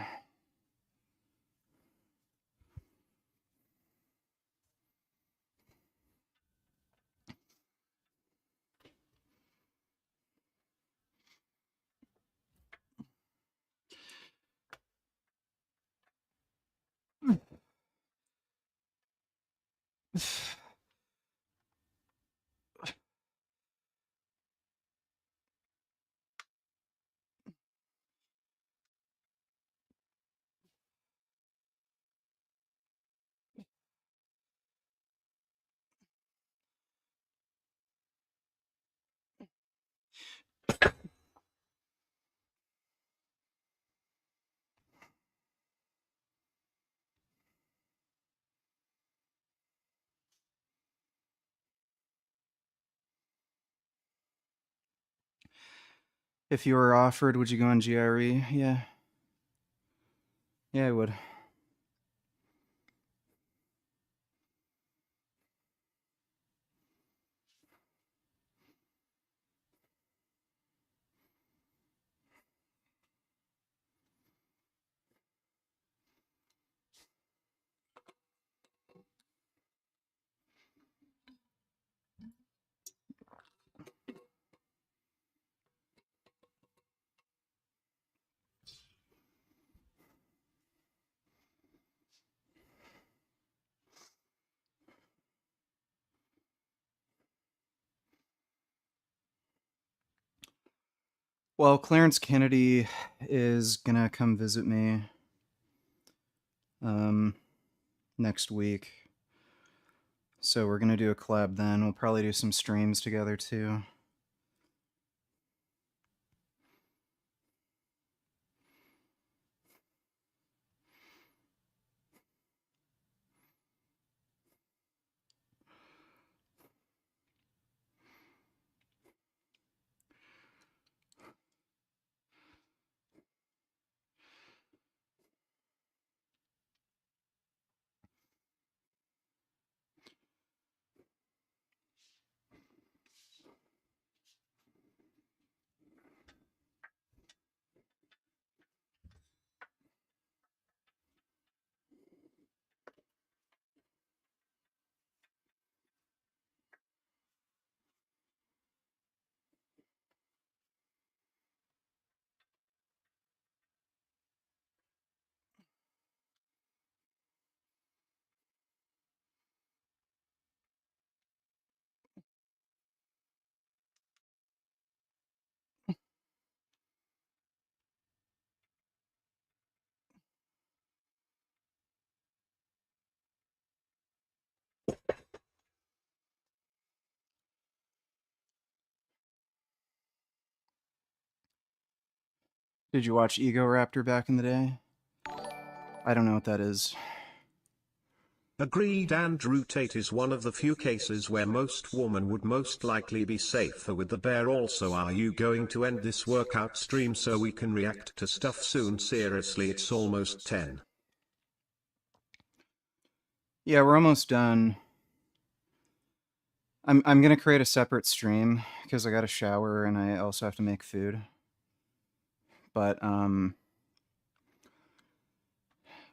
S1: If you were offered, would you go on GRE? Yeah. Yeah, I would. Well, Clarence Kennedy is gonna come visit me um, next week. So we're gonna do a collab then. We'll probably do some streams together too. Did you watch Ego Raptor back in the day? I don't know what that is.
S2: Agreed. Andrew Tate is one of the few cases where most women would most likely be safer with the bear. Also, are you going to end this workout stream so we can react to stuff soon? Seriously, it's almost 10.
S1: Yeah, we're almost done. I'm gonna create a separate stream because I got to shower and I also have to make food. But I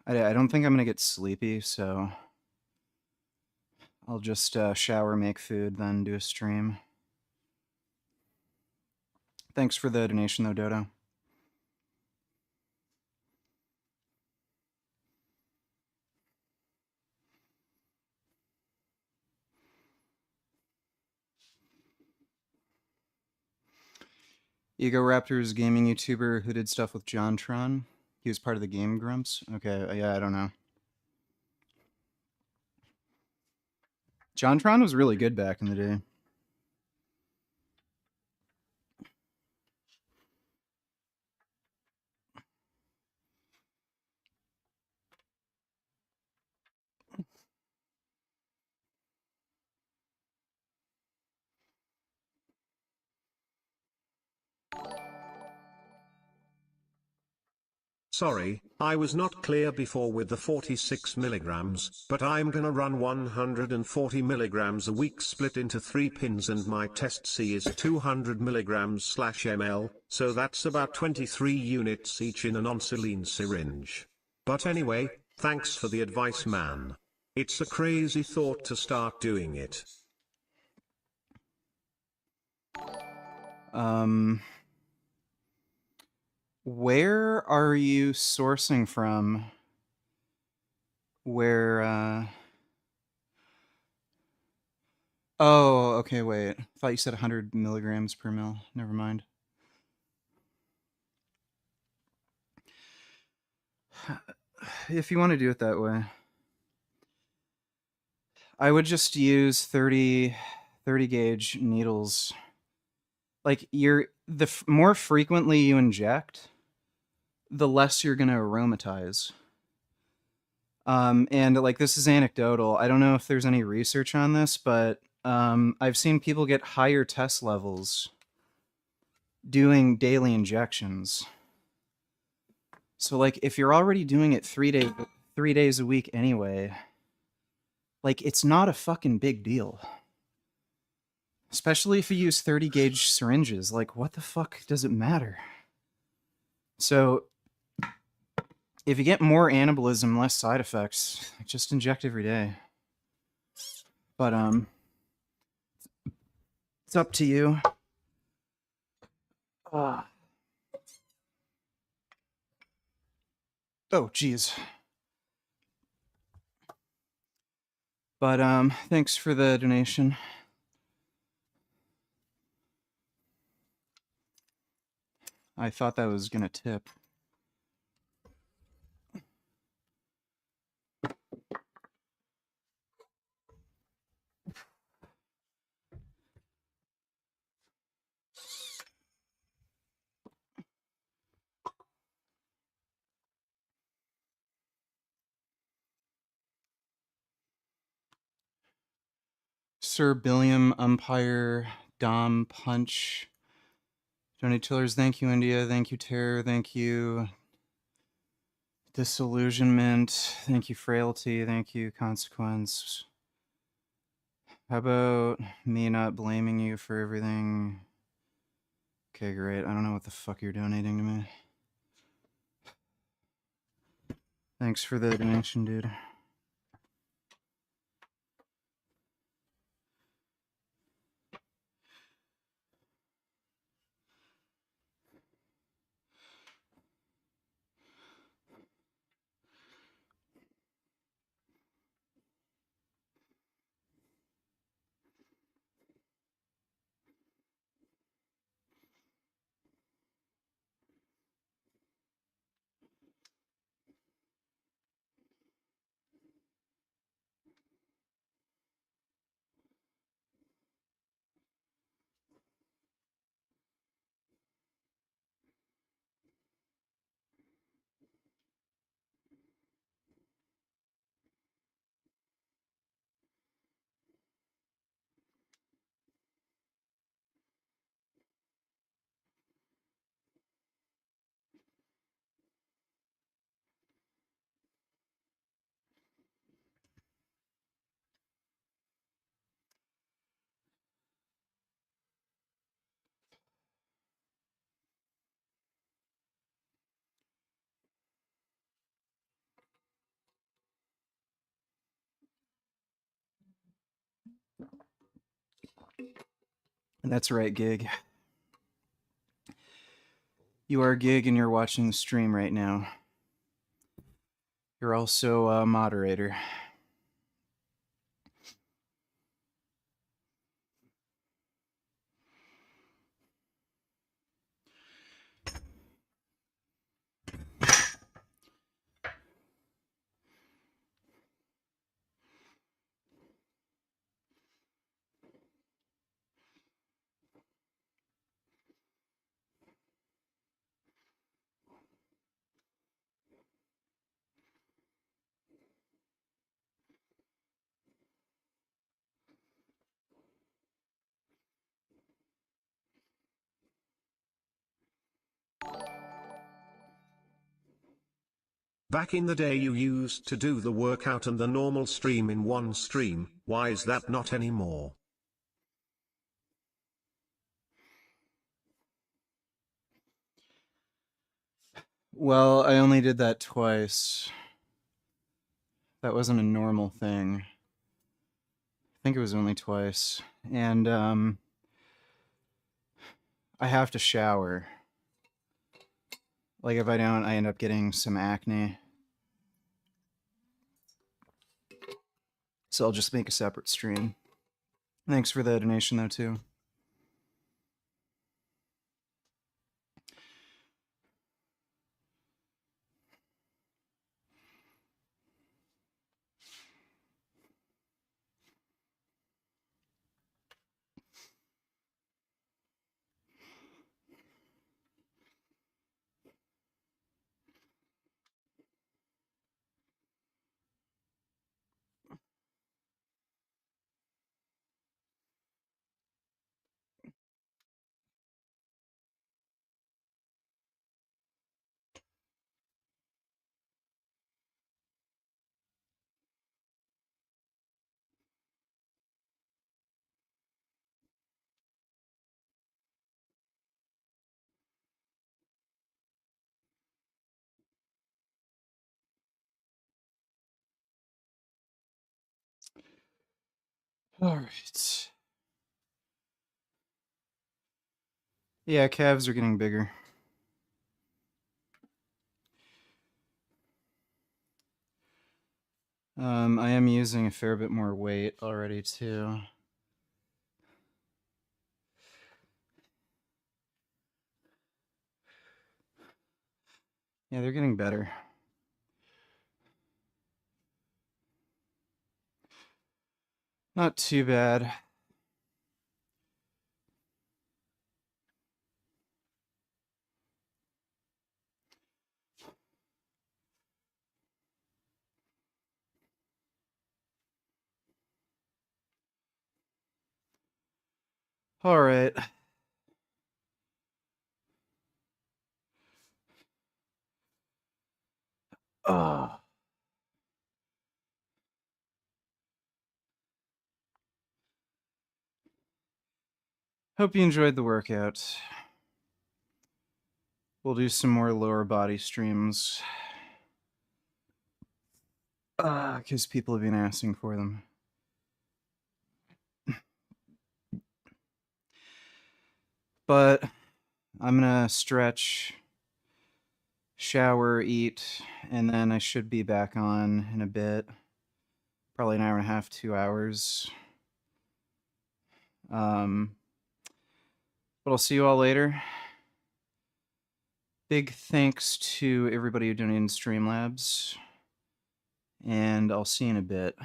S1: don't think I'm gonna get sleepy, so I'll just shower, make food, then do a stream. Thanks for the donation, though, Dodo. Ego Raptor's gaming YouTuber who did stuff with JonTron. He was part of the Game Grumps. Okay, yeah, I don't know. JonTron was really good back in the day.
S2: Sorry, I was not clear before with the 46 milligrams, but I'm gonna run 140 milligrams a week split into 3 pins, and my test C is 200 milligrams/ml, so that's about 23 units each in a non-saline syringe. But anyway, thanks for the advice, man. It's a crazy thought to start doing it.
S1: Where are you sourcing from? Where, Oh, okay, wait. I thought you said 100 milligrams per mil. Never mind. If you want to do it that way. I would just use 30 gauge needles. Like, the more frequently you inject, the less you're going to aromatize. And like, this is anecdotal. I don't know if there's any research on this, but I've seen people get higher test levels doing daily injections. So like, if you're already doing it 3 days a week anyway, like, it's not a fucking big deal. Especially if you use 30 gauge syringes. Like, what the fuck does it matter? So if you get more anabolism, less side effects, just inject every day. But it's up to you. Oh, geez. But thanks for the donation. I thought that was gonna tip. Sir Billiam, Umpire, Dom, Punch, Johnny Tillers, thank you, India, thank you, Terror, thank you, Disillusionment, thank you, Frailty, thank you, Consequence. How about me not blaming you for everything? Okay, great. I don't know what the fuck you're donating to me. Thanks for the donation, dude. That's right, Gig. You are Gig and you're watching the stream right now. You're also a moderator.
S2: Back in the day you used to do the workout and the normal stream in one stream, why is that not anymore?
S1: Well, I only did that twice. That wasn't a normal thing. I think it was only twice. And I have to shower. Like if I don't, I end up getting some acne. So I'll just make a separate stream. Thanks for the donation though too. All right. Yeah, calves are getting bigger. I am using a fair bit more weight already too. Yeah, they're getting better. Not too bad. All right. Oh. Hope you enjoyed the workout. We'll do some more lower body streams. Because people have been asking for them. But I'm gonna stretch, shower, eat, and then I should be back on in a bit. Probably an hour and a half, 2 hours. But I'll see you all later. Big thanks to everybody who donated in Streamlabs. And I'll see you in a bit.